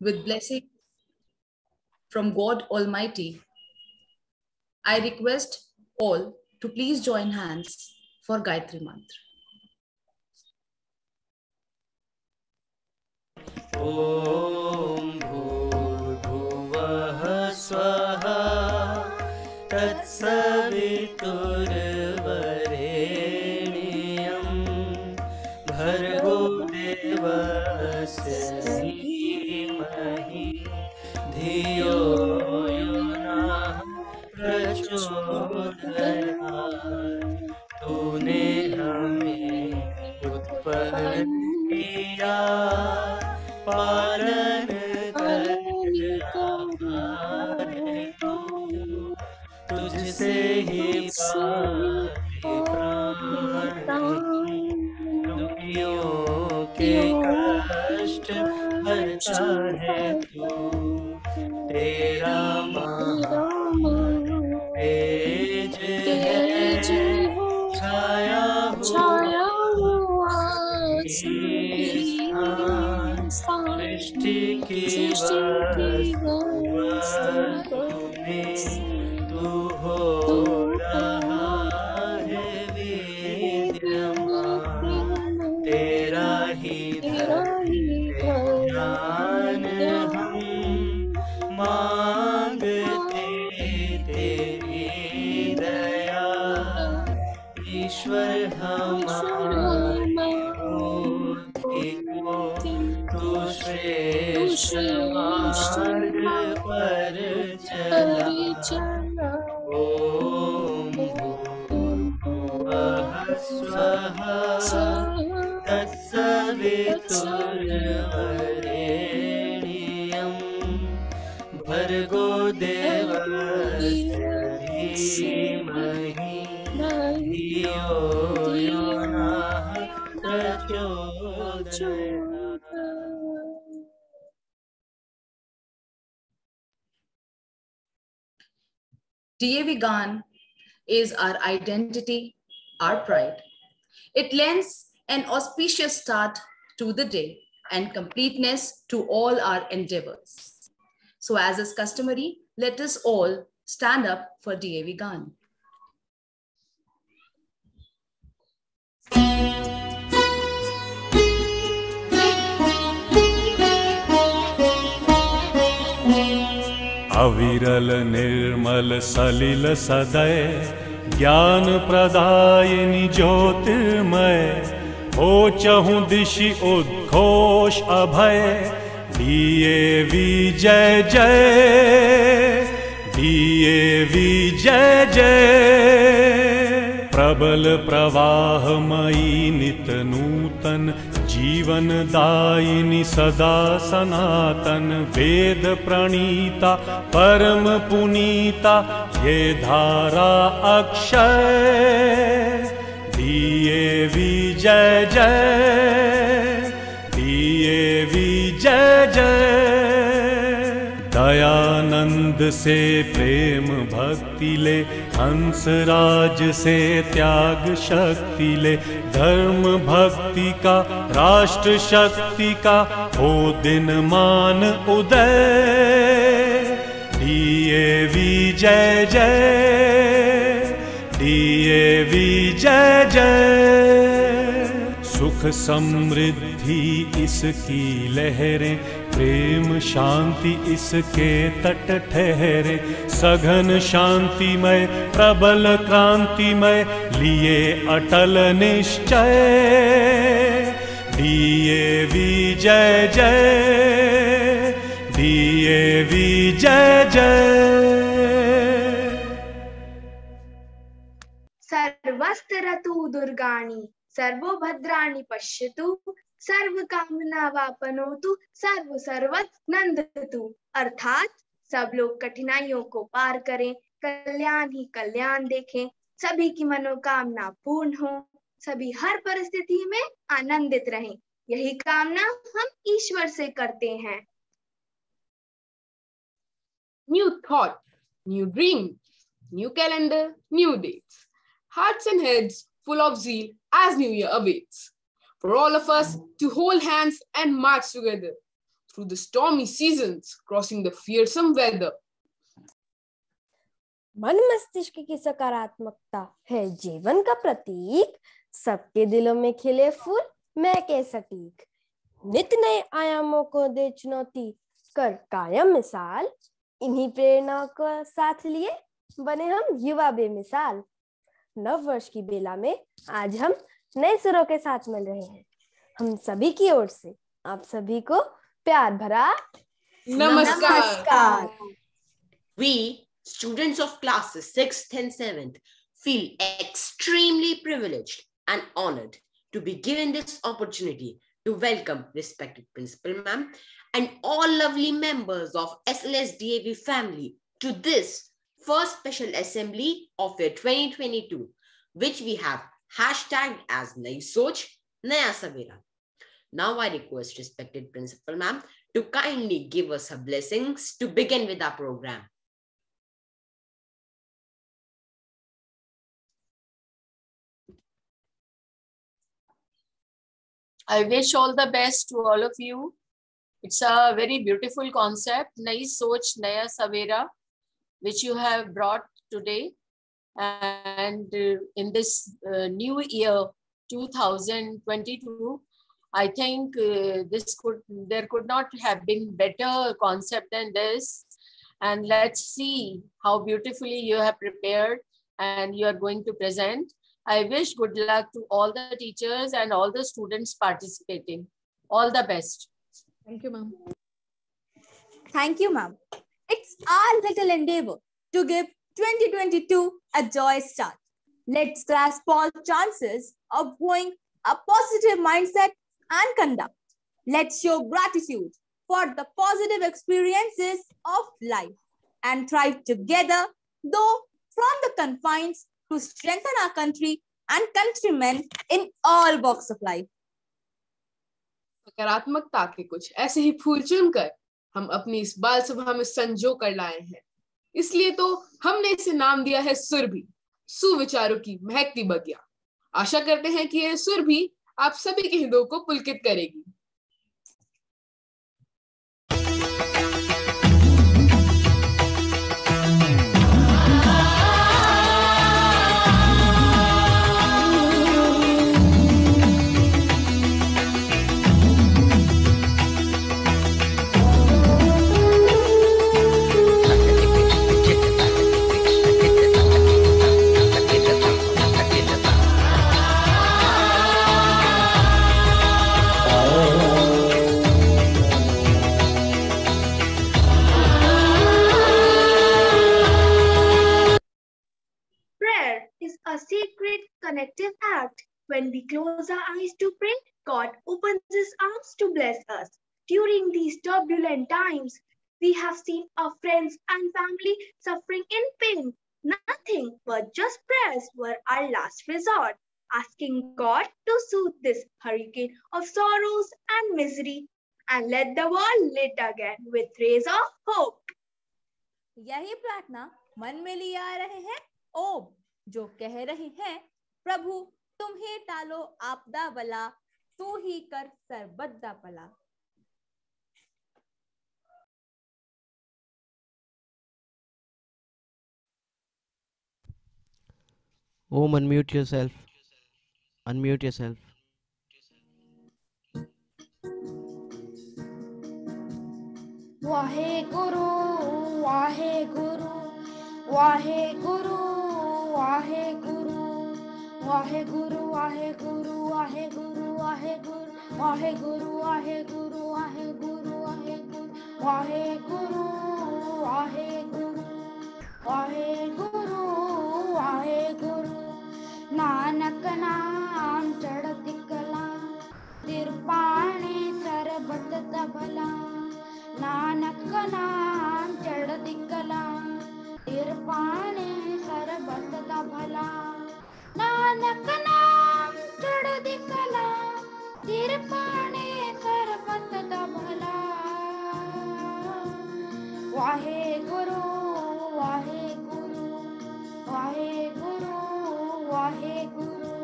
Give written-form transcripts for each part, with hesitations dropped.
With blessing from God Almighty, I request all to please join hands for Gayatri Mantra. Om Bhurbhuvah Swaha Tatsaviturvarenyam Bhargo Devasya Dhimahi Dhiyo Yonah Prachodayat तूने हमें उत्पन्न किया पालन करने तू तुझसे ही पाते प्राण दुखियों के कष्ट हरता है तू तेरा महान तेज है छाया हुआ सृष्टि की वस्तु में तू हो रहा है विद्यमान तेरा ही ध्यान हम मांगते तेरी दया ईश्वर हमारी बुद्धि को तू श्रेष्ठ मार्ग पर चला ओम भूर्भुवः स्वः तत्सवितुर्वरेण्यं भर्गो देवस्य धीमहि धियो यो नः प्रचोदयात्. DAV Gan is our identity, our pride. It lends an auspicious start to the day and completeness to all our endeavors. So as is customary, let us all stand up for DAV Gan. अविरल निर्मल सलिल सदय ज्ञान प्रदायिनी ज्योतिर्मय हो चहु दिशि उद्घोष अभय DAV जय जय DAV जय जय प्रबल प्रवाहमयी नित नूतन जीवन दायिनी सदा सनातन वेद प्रणीता परम पुनीता ये धारा अक्षय DAV जय जय DAV जय जय दयानंद से प्रेम भक्ति ले हंसराज से त्याग शक्ति ले धर्म भक्ति का राष्ट्र शक्ति का हो दिन मान उदय DAV जय जय DAV जय जय सुख समृद्धि इसकी लहरें प्रेम शांति इसके तट ठहरे सघन शांतिमय प्रबल क्रांतिमय लिए अटल निश्चय DAV जय जय DAV जय जय सर्वस्त्रतु दुर्गाणि सर्वभद्राणि पश्यतु सर्वकामना वापनोतु सर्व सर्वत्र नंदतु अर्थात सब लोग कठिनाइयों को पार करें कल्याण ही कल्याण देखें सभी की मनोकामना पूर्ण हो सभी हर परिस्थिति में आनंदित रहें यही कामना हम ईश्वर से करते हैं. New thought, new dream, new calendar, new dates. Hearts and heads full of zeal as New Year awaits. For all of us to hold hands and march together through the stormy seasons, crossing the fearsome weather. मन मस्तिष्क की सकारात्मकता है जीवन का प्रतीक, सबके दिलों में खिले फूल महके सटीक, नित नए आयामों को दे चुनौती कर कायम मिसाल, इन्हीं प्रेरणाओं को साथ लिए बने हम युवा बेमिसाल। नव वर्ष की बेला में आज हम नए सुरों के साथ मिल रहे हैं। हम सभी की ओर से आप सभी को प्यार भरा नमस्कार। We, students of classes 6th and 7th, feel extremely privileged and honored to be given this opportunity to welcome respected Principal Ma'am and all lovely members of SLSDAV family to this first special assembly of year 2022, which we have hashtagged as Nayi Soch Naya Savera. Now I request respected Principal Ma'am to kindly give us her blessings to begin with our program. I wish all the best to all of you. It's a very beautiful concept, Nayi Soch Naya Savera, which you have brought today. And in this new year, 2022, I think there could not have been better concept than this. And let's see how beautifully you have prepared and you are going to present. I wish good luck to all the teachers and all the students participating. All the best. Thank you, ma'am. Thank you, ma'am. It's our little endeavor to give 2022 a joyous start. Let's grasp all chances of growing a positive mindset and conduct. Let's show gratitude for the positive experiences of life and thrive together, though from the confines, to strengthen our country and countrymen in all walks of life. सकारात्मकता के कुछ ऐसे ही फूल चुनकर हम अपनी इस बाल सभा में संजो कर लाए हैं। इसलिए तो हमने इसे नाम दिया है सुरभि, सुविचारों की महकती बगिया। आशा करते हैं कि यह सुरभि आप सभी के हृदयों को पुलकित करेगी। Prayer is a sacred connective act. When we close our eyes to pray, God opens his arms to bless us. During these turbulent times, we have seen our friends and family suffering in pain. Nothing but just prayers were our last resort, asking God to soothe this hurricane of sorrows and misery and let the world lit again with rays of hope. यही प्रार्थना मन में लिए आ रहे हैं ओम, जो कह रहे हैं प्रभु तुम ही टालो आपदा बला, तू ही कर सर्वदा भला। Om, unmute yourself. Unmute yourself. Waheguru Waheguru Waheguru Waheguru Waheguru Waheguru Waheguru Waheguru Waheguru Waheguru Waheguru Waheguru Waheguru Waheguru Waheguru Nanak नाम चढ़ती कला तिरपाणे सरबत तबला नानक नाम चढ़ती कला तिरपाणे सरबत तबला नानक नाम चढ़ती कला तिरपाणे सरबत तबला वाहे गुरु वाहे गुरु वाहे गुरु वाहे गुरु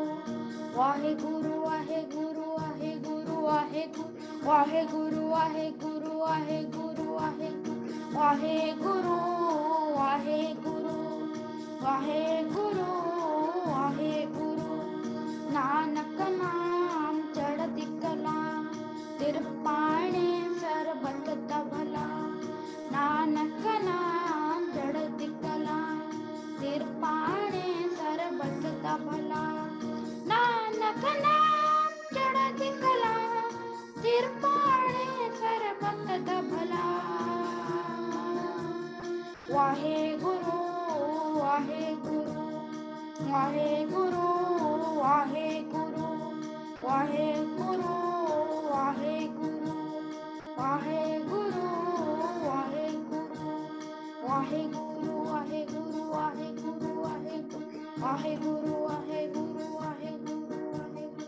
वाहे गुरु वाहे गुरु वाहे गुरु वाहे गुरु वाहे गुरु वाहे गुरु वाहेगुरु वाहेगुरु वाहेगुरु वाहेगुरु वाहेगुरु वाहेगुरु नानक नाम चढ़ती कला तिरपाणे सरबत दा भला नानक नाम चढ़ती कला तिरपाणे सरबत दा भला नानक नाम चढ़ती कला तिरपाणे सरबत दा भला वाहेगुरु वाहेगुरु वाहेगुरु वाहेगुरु वाहेगुरु वाहेगुरु वाहेगुरु वाहेगुरु वाहेगुरु वाहेगुरु वाहेगुरु वाहेगुरु वाहेगुरु वाहेगुरु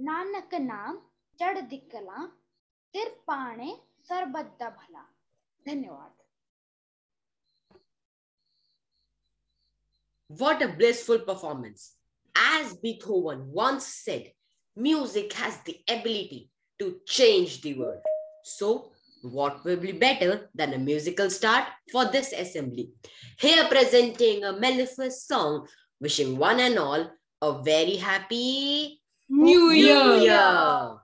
नानक नाम चढ़ती कला तिरपाणे सरबत दा भला। धन्यवाद। What a blissful performance. As Beethoven once said, music has the ability to change the world. So, what will be better than a musical start for this assembly? Here presenting a mellifluous song, wishing one and all a very happy New New Year. Year.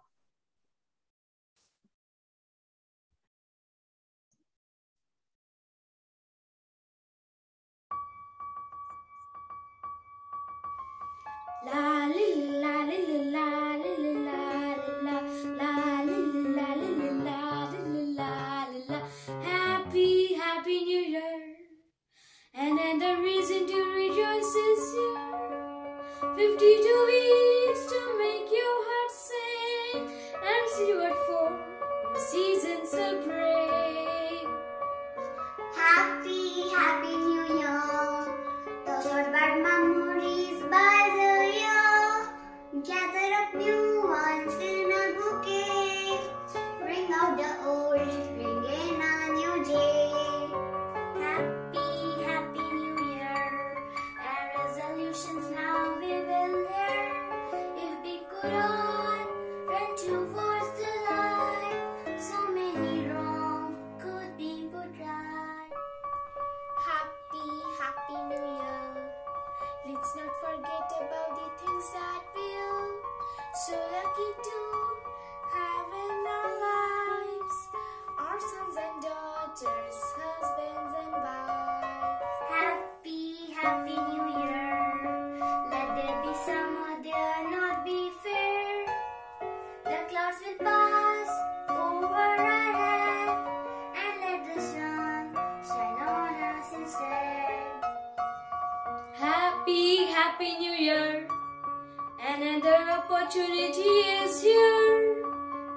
La li la li li la li li la li la la li li la li li la li li la li la. Happy, happy New Year, and then the reason to rejoice is here. 52 weeks to make your heart sing, and see what for the seasons will bring. Happy, happy New Year. Those are bad memories by the year. Gather up new ones in a bouquet. Ring out the old, ring in a new day. Happy, happy New Year. And resolutions now we will hear. If we could all run towards the light, so many wrong could be put right. Happy, happy New Year. Let's not forget about the things that we're so lucky to have in our lives. Our sons and daughters, husbands and wives. Happy, happy New Year. Let there be summer, there not be fair. The clouds will pass over our head, and let the sun shine on us instead. Happy, happy New Year. Another opportunity is here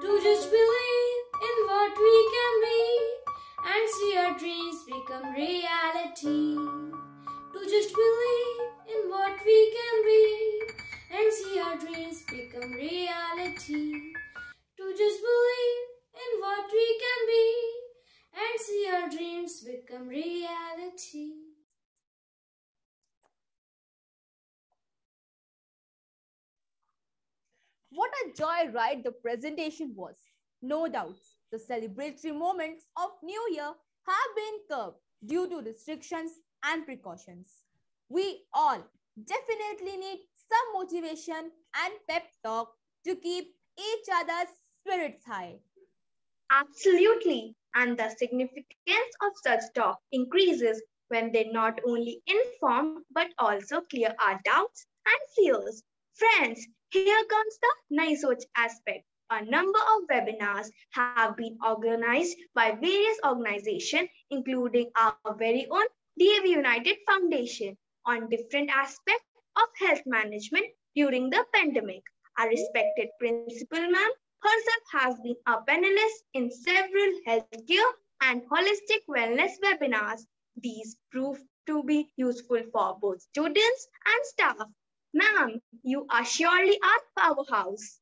to just believe in what we can be and see our dreams become reality. To just believe in what we can be and see our dreams become reality. To just believe in what we can be and see our dreams become reality. What a joyride the presentation was. No doubts, the celebratory moments of New Year have been curbed due to restrictions and precautions. We all definitely need some motivation and pep talk to keep each other's spirits high. Absolutely. And the significance of such talk increases when they not only inform but also clear our doubts and fears. Friends, here comes the Nayi Soch aspect. A number of webinars have been organized by various organizations, including our very own DAV United Foundation, on different aspects of health management during the pandemic. Our respected principal ma'am herself has been a panelist in several healthcare and holistic wellness webinars. These prove to be useful for both students and staff. Ma'am, you are surely our powerhouse.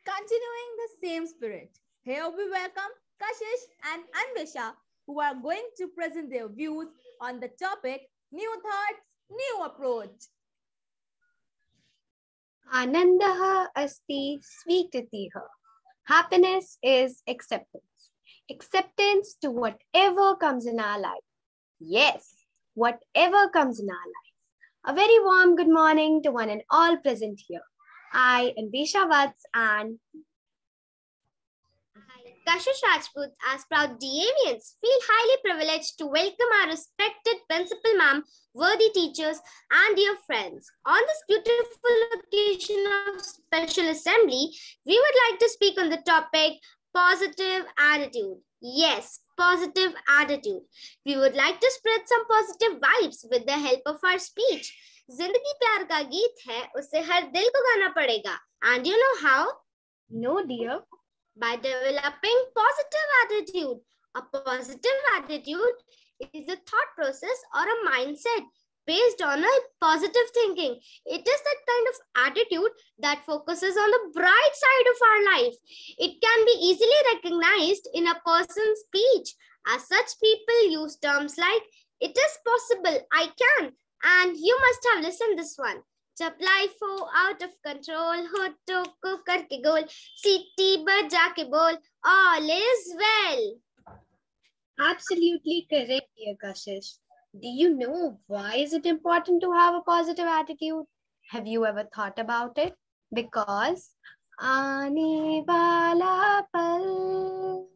Continuing the same spirit, here we welcome Kashish and Anvisha, who are going to present their views on the topic New Thoughts, New Approach. Anandaha asti sweetatiha. Happiness is acceptance. Acceptance to whatever comes in our life. Yes, whatever comes in our life. A very warm good morning to one and all present here. I am Visha Vats and Kashish Rajput, as proud DAvians, feel highly privileged to welcome our respected Principal Ma'am, worthy teachers, and dear friends. On this beautiful occasion of Special Assembly, we would like to speak on the topic positive attitude. Yes, positive attitude. We would like to spread some positive vibes with the help of our speech. जिंदगी प्यार का गीत है, उसे हर दिल को गाना पड़ेगा. And you know how? no dear. By developing positive attitude. A positive attitude is a thought process or a mindset based on a positive thinking. It is that kind of attitude that focuses on the bright side of our life. It can be easily recognized in a person's speech. As such, people use terms like, it is possible, I can, and you must have listened this one. जब life हो out of control हो तो को करके गोल सीटी बजा के बोल all is well. Absolutely correct, dear Kashish. Do you know why is it important to have a positive attitude? Have you ever thought about it? Because आने वाला पल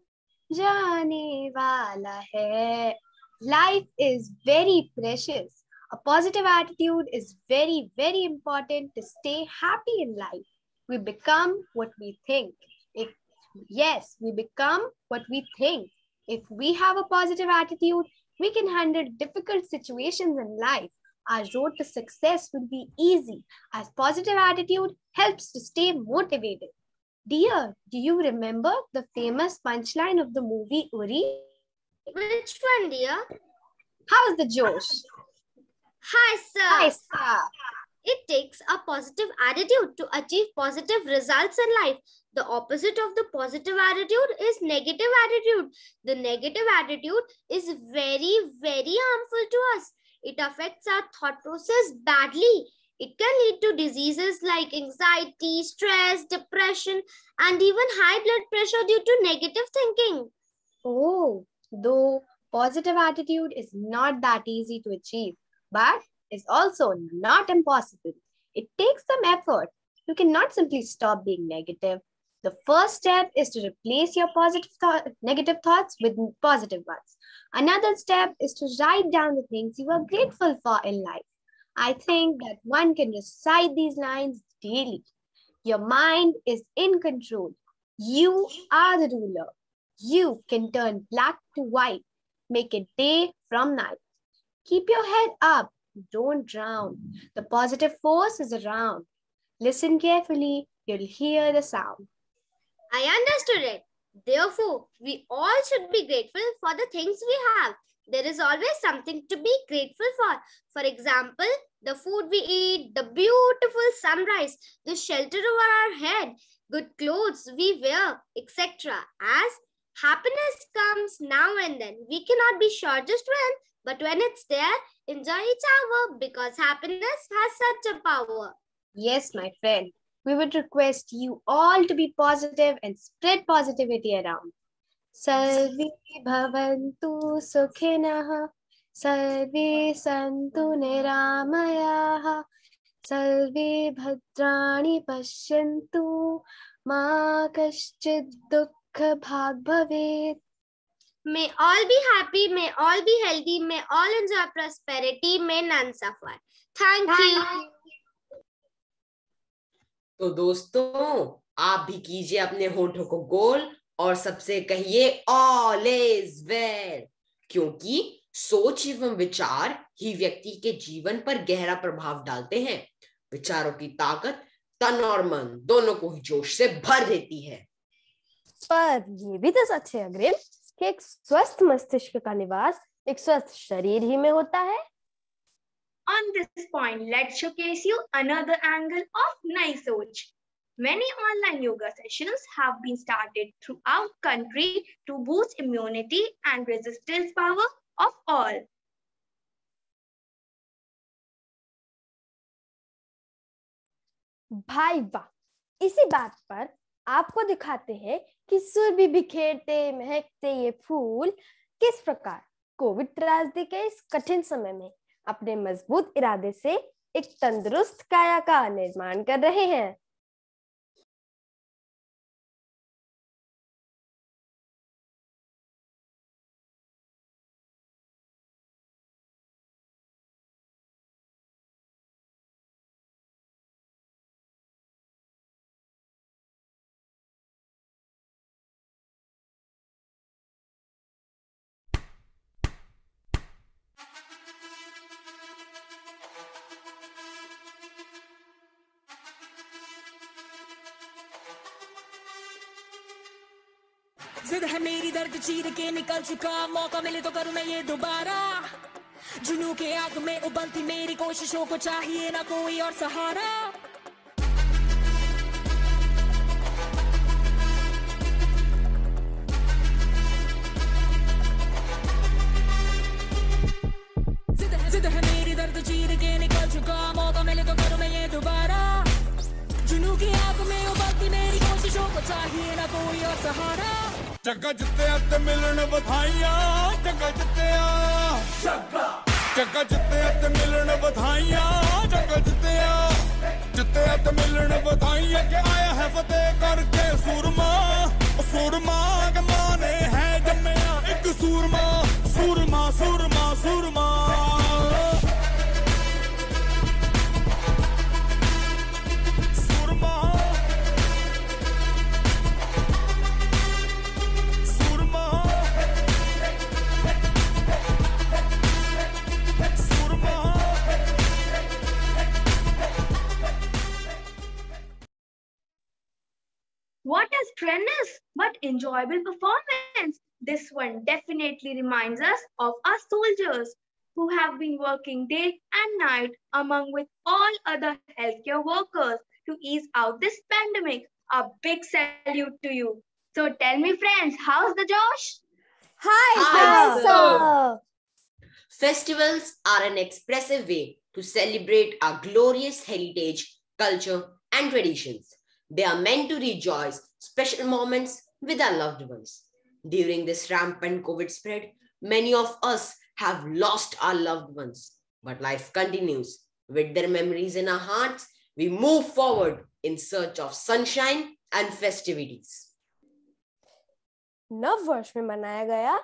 जाने वाला है. Life is very precious. A positive attitude is very, very important to stay happy in life. We become what we think. We become what we think. If we have a positive attitude, we can handle difficult situations in life. Our road to success will be easy, as positive attitude helps to stay motivated. Dear, do you remember the famous punchline of the movie Uri? Which one, dear? How's the Josh? Hi, sir. Hi, sir. It takes a positive attitude to achieve positive results in life. The opposite of the positive attitude is negative attitude. The negative attitude is very, very harmful to us. It affects our thought process badly. It can lead to diseases like anxiety, stress, depression, and even high blood pressure due to negative thinking. Oh, though positive attitude is not that easy to achieve, but is also not impossible. It takes some effort. You cannot simply stop being negative. The first step is to replace your negative thoughts with positive ones. Another step is to write down the things you are grateful for in life. I think that one can recite these lines daily. Your mind is in control. You are the ruler. You can turn black to white, make it day from night. Keep your head up. Don't drown. The positive force is around. Listen carefully. You'll hear the sound. I understood it. Therefore, we all should be grateful for the things we have. There is always something to be grateful for. For example, the food we eat, the beautiful sunrise, the shelter over our head, good clothes we wear, etc. As happiness comes now and then. We cannot be sure just when, but when it's there, enjoy each hour because happiness has such a power. Yes, my friend. We would request you all to be positive and spread positivity around. Sarve bhavantu sukhinah, sarve santu niramayaha, sarve bhadrani pashyantu, ma kaschid dukkha bhag bhavet. May all be happy, may all be healthy, may all enjoy prosperity, may none suffer. Thank you. तो दोस्तों, आप भी कीजिए अपने होठों को गोल और सबसे कहिए ऑल इज वेल, क्योंकि सोच एवं विचार ही व्यक्ति के जीवन पर गहरा प्रभाव डालते हैं. विचारों की ताकत तन और मन दोनों को ही जोश से भर देती है. पर ये भी तो सच है अग्रिम कि एक स्वस्थ मस्तिष्क का निवास एक स्वस्थ शरीर ही में होता है. On this point, let's showcase you another angle of Nayi Soch. Many online yoga sessions have been started throughout country to boost immunity and resistance power of all. भाई वाह, इसी बात पर आपको दिखाते हैं कि सुर भी बिखेरते महकते ये फूल किस प्रकार कोविड त्रासदी के इस कठिन समय में अपने मजबूत इरादे से एक तंदुरुस्त काया का निर्माण कर रहे हैं। जिद है मेरी दर्द चीर के निकल चुका, मौका मिले तो करूं मैं ये दोबारा। जुनू के आग में उबलती मेरी कोशिशों को चाहिए ना कोई और सहारा। जिद है मेरी दर्द चीर के निकल चुका, मौका मिले तो करूं मैं ये दोबारा। जुनू की आग में उबलती मेरी कोशिशों को चाहिए ना कोई और सहारा। जग्गा जित्ते ते मिलन बधाइयां, जग्गा जित्ते जग्गा जित्ते ते मिलन बधाइयां, जग्गा जित्ते ते मिलन बधाइयां के आया है फतेह करके सूरमा। सूरमा के माने है जम्मया एक सूरमा, सूरमा सूरमा सूरमा। What a strenuous but enjoyable performance! This one definitely reminds us of our soldiers who have been working day and night among with all other healthcare workers to ease out this pandemic. A big salute to you. So tell me friends, how's the Josh? Hi, sir. Festivals are an expressive way to celebrate our glorious heritage, culture, and traditions. They are meant to rejoice special moments with our loved ones. During this rampant COVID spread, many of us have lost our loved ones, but life continues. With their memories in our hearts, we move forward in search of sunshine and festivities. नव वर्ष में मनाया गया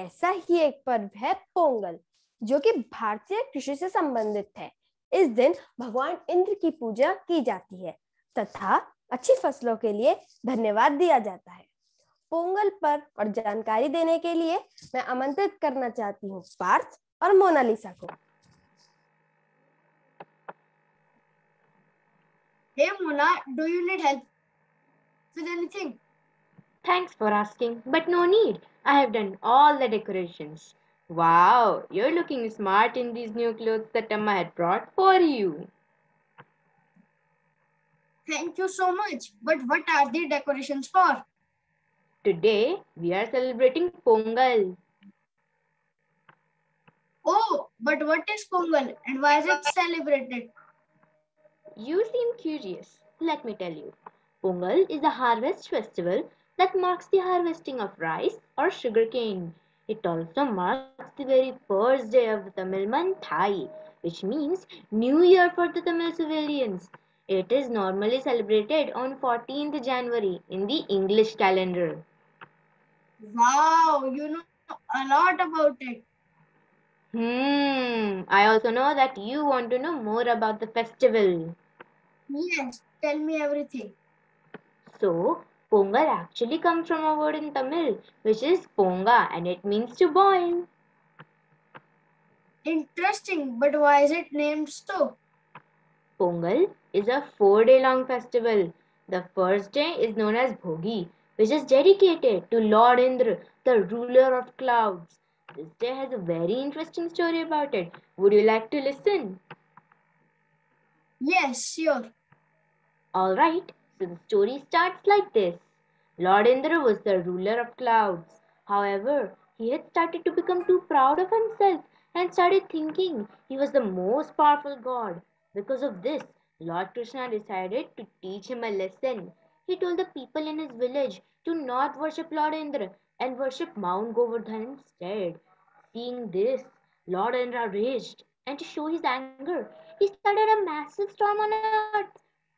ऐसा ही एक पर्व है पोंगल, जो कि भारतीय कृषि से संबंधित है। इस दिन भगवान इंद्र की पूजा की जाती है तथा अच्छी फसलों के लिए धन्यवाद दिया जाता है। पोंगल पर और जानकारी देने के लिए मैं आमंत्रित करना चाहती हूँ पार्थ और मोनालिसा को। Hey Mona, do you need help with anything? Thanks for asking, but no need. I have done all the decorations. Wow, you're looking smart in these new clothes that Amma had brought for you. Thank you so much. But what are the decorations for? Today, we are celebrating Pongal. Oh, but what is Pongal and why is it celebrated? You seem curious. Let me tell you. Pongal is a harvest festival that marks the harvesting of rice or sugarcane. It also marks the very first day of the Tamil month Thai, which means New Year for the Tamil civilians. It is normally celebrated on 14th January in the English calendar. Wow, you know a lot about it. I also know that you want to know more about the festival. Yes, tell me everything. So, Pongal actually comes from a word in Tamil, which is Ponga, and it means to boil. Interesting, but why is it named so? Pongal is a 4-day-long festival. The first day is known as Bhogi, which is dedicated to Lord Indra, the ruler of clouds. This day has a very interesting story about it. Would you like to listen? Yes, sure. Alright, so the story starts like this. Lord Indra was the ruler of clouds. However, he had started to become too proud of himself and started thinking he was the most powerful god. Because of this, Lord Krishna decided to teach him a lesson. He told the people in his village to not worship Lord Indra and worship Mount Govardhan instead. Seeing this, Lord Indra raged, and to show his anger, he started a massive storm on earth.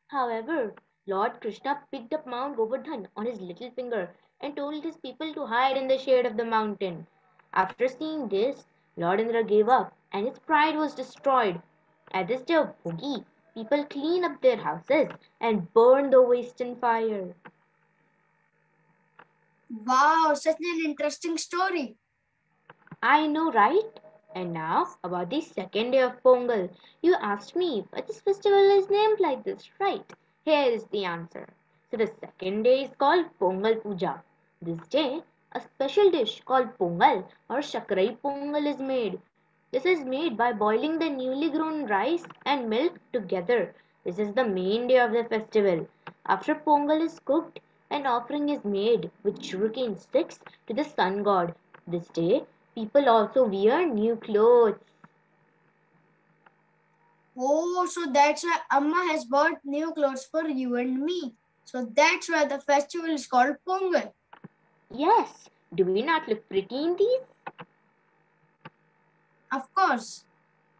However, Lord Krishna picked up Mount Govardhan on his little finger and told his people to hide in the shade of the mountain. After seeing this, Lord Indra gave up and his pride was destroyed. At this day of Bhogi, people clean up their houses and burn the waste in fire. Wow, such an interesting story. I know, right? And now about the second day of Pongal. You asked me, but this festival is named like this, right? Here is the answer. So the second day is called Pongal Puja. This day, a special dish called Pongal or Shakrai Pongal is made. This is made by boiling the newly grown rice and milk together. This is the main day of the festival. After Pongal is cooked, an offering is made with sugarcane sticks to the sun god. This day, people also wear new clothes. Oh, so that's why Amma has bought new clothes for you and me. So that's why the festival is called Pongal. Yes, do we not look pretty in these? Of course.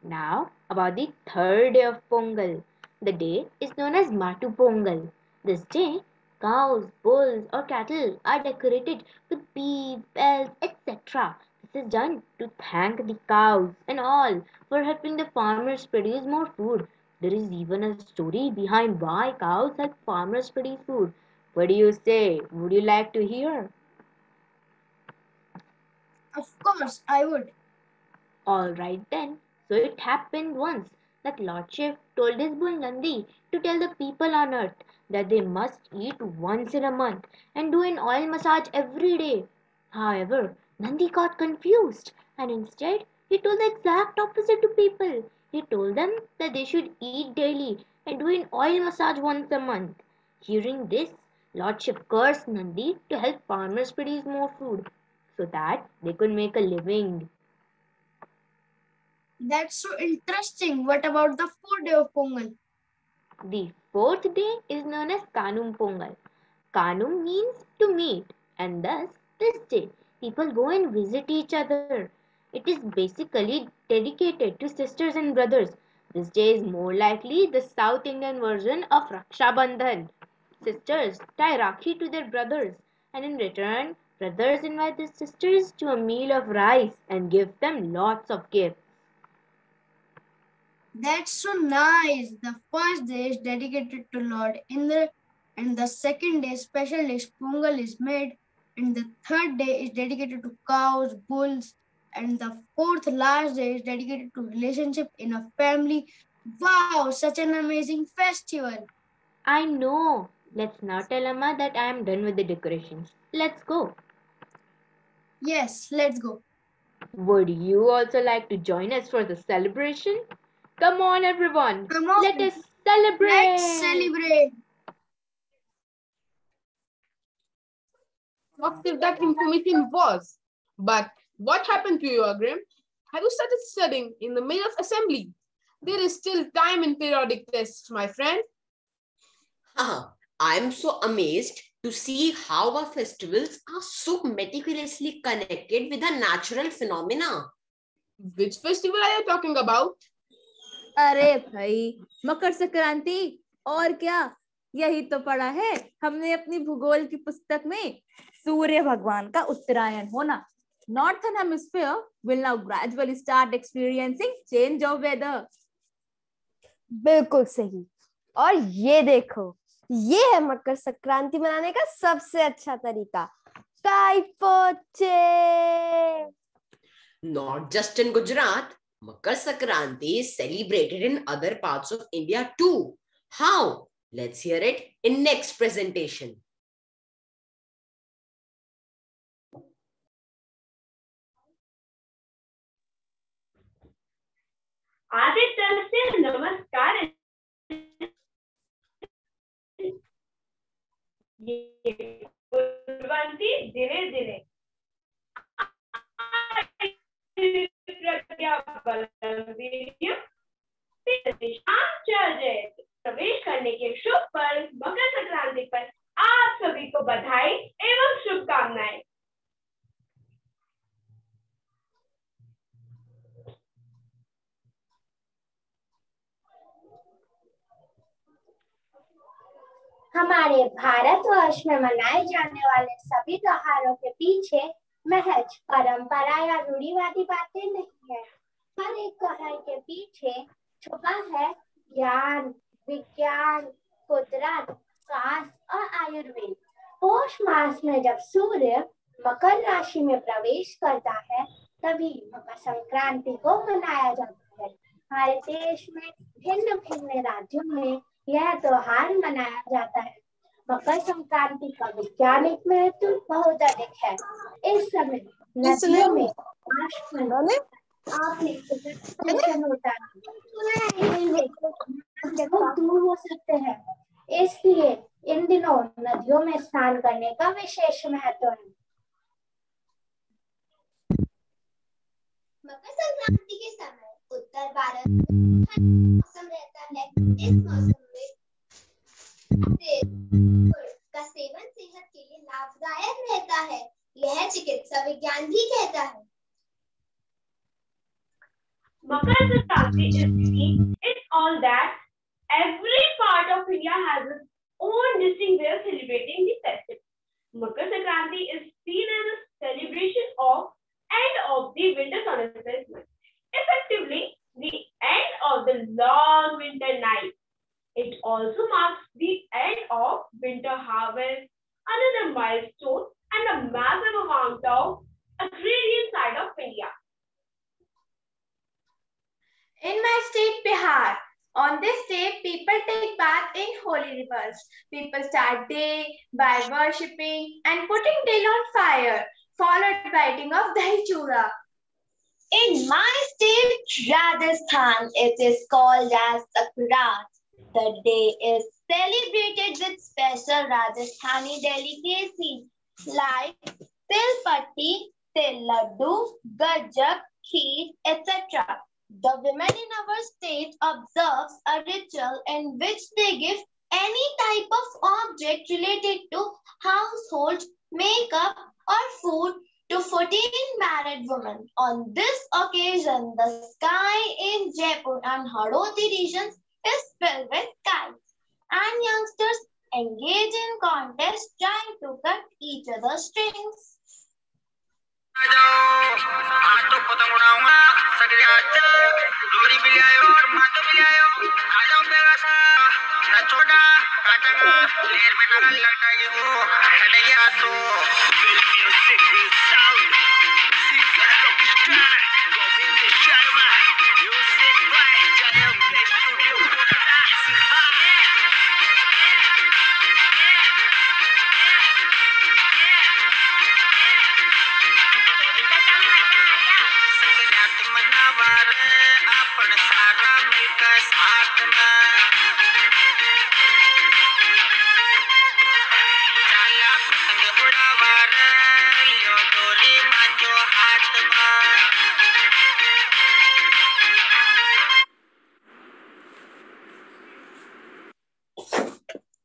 Now, about the third day of Pongal. The day is known as Matu Pongal. This day, cows, bulls, or cattle are decorated with beads, bells, etc. This is done to thank the cows and all for helping the farmers produce more food. There is even a story behind why cows help farmers produce food. What do you say? Would you like to hear? Of course, I would. Alright then. So it happened once that Lord Shiv told his bull Nandi to tell the people on earth that they must eat once in a month and do an oil massage every day. However, Nandi got confused and instead he told the exact opposite to people. He told them that they should eat daily and do an oil massage once a month. Hearing this, Lord Shiv cursed Nandi to help farmers produce more food so that they could make a living. That's so interesting. What about the fourth day of Pongal? The fourth day is known as Kanum Pongal. Kanum means to meet, and thus this day people go and visit each other. It is basically dedicated to sisters and brothers. This day is more likely the South Indian version of Raksha Bandhan. Sisters tie Rakhi to their brothers, and in return, brothers invite their sisters to a meal of rice and give them lots of gifts. That's so nice. The first day is dedicated to Lord Indra, and the second day, special dish Pongal is made, and the third day is dedicated to cows, bulls, and the fourth last day is dedicated to relationship in a family. Wow, such an amazing festival. I know. Let's now tell Amma that I am done with the decorations. Let's go. Yes, let's go. Would you also like to join us for the celebration? Come on, everyone. Come on, Let us celebrate. let's celebrate. What if that information was? But what happened to you, Agrim? Have you started studying in the middle of assembly? There is still time in periodic tests, my friend. I'm so amazed to see how our festivals are so meticulously connected with the natural phenomena. Which festival are you talking about? अरे भाई, मकर संक्रांति और क्या, यही तो पढ़ा है हमने अपनी भूगोल की पुस्तक में। सूर्य भगवान का उत्तरायण होना। Northern hemisphere will now gradually start experiencing change of weather. बिल्कुल सही। और ये देखो, ये है मकर संक्रांति मनाने का सबसे अच्छा तरीका, Kai Po Che. Not just in Gujarat, Makar Sankranti is celebrated in other parts of India too. How? Let's hear it in next presentation. Aditya नमस्कार। धीरे धीरे प्रवेश करने के शुभ पर्व मकर संक्रांति पर आप सभी को बधाई एवं शुभकामनाएं। हमारे भारतवर्ष में मनाए जाने वाले सभी त्योहारों के पीछे महज परंपरा या रूढ़िवादी बातें नहीं है। हर एक त्योहार के पीछे छुपा है ज्ञान, विज्ञान, कुदरत, शास्त्र और आयुर्वेद। पौष मास में जब सूर्य मकर राशि में प्रवेश करता है तभी मकर संक्रांति को मनाया जाता है। हमारे देश में भिन्न भिन्न राज्यों में यह त्योहार मनाया जाता है। मकर संक्रांति का वैज्ञानिक महत्व बहुत अधिक है। इस समय नदियों में होता है, दूर हो सकते हैं, इसलिए इन दिनों नदियों में स्नान करने का विशेष महत्व है। मकर संक्रांति के समय उत्तर भारत में मौसम रहता है। इस मौसम में गुड़ का सेवन सेहत के लिए लाभदायक रहता है, यह चिकित्सा विज्ञान भी कहता है। Makar Sankranti is seen in all that every part of India has its own distinct way of celebrating the festival. Makar Sankranti is seen as a celebration of end of the winter solstice month, effectively the end of the long winter night. It also marks the end of winter harvest, another milestone and a massive amount of agrarian side of India. In my state, Bihar, on this day, people take bath in holy rivers. People start day by worshipping and putting dill on fire, followed by eating of dahi chura. In my state, Rajasthan, it is called as Sakrat. The day is celebrated with special Rajasthani delicacies like til patti, til laddu, gajak, kheer, etc. The women in our state observes a ritual in which they give any type of object related to household, makeup or food to 14 married women. On this occasion, the sky in Jaipur and Hadoti regions is filled with kites, and youngsters engage in contests trying to cut each other's strings.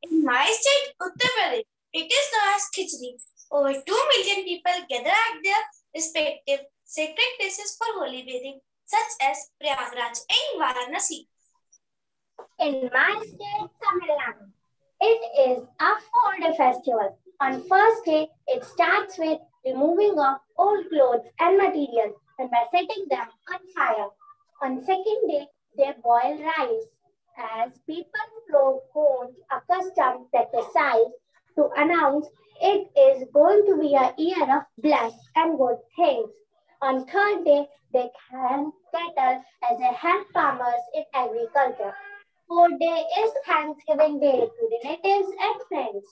In my state, Uttar Pradesh, it is known as Khichdi. Over 2 million people gather at their respective sacred places for holy bathing, such as Prayagraj and Varanasi. In my state, Tamil Nadu, it is a 4-day festival. On first day, it starts with removing of old clothes and materials and by setting them on fire. On second day, they boil rice. As people blow horns accustomed to exercise to announce it is going to be a year of blessed and good things. On third day, they hang cattle as they help farmers in agriculture. Fourth day is Thanksgiving Day to relatives and friends.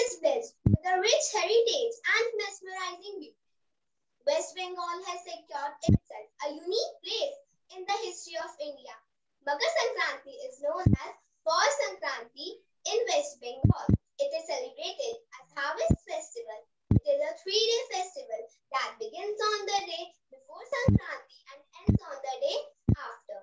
is blessed with a rich heritage and mesmerizing view. West Bengal has secured itself a unique place in the history of India. Makar Sankranti is known as Paur Sankranti in West Bengal. It is celebrated as Harvest Festival. It is a 3-day festival that begins on the day before Sankranti and ends on the day after.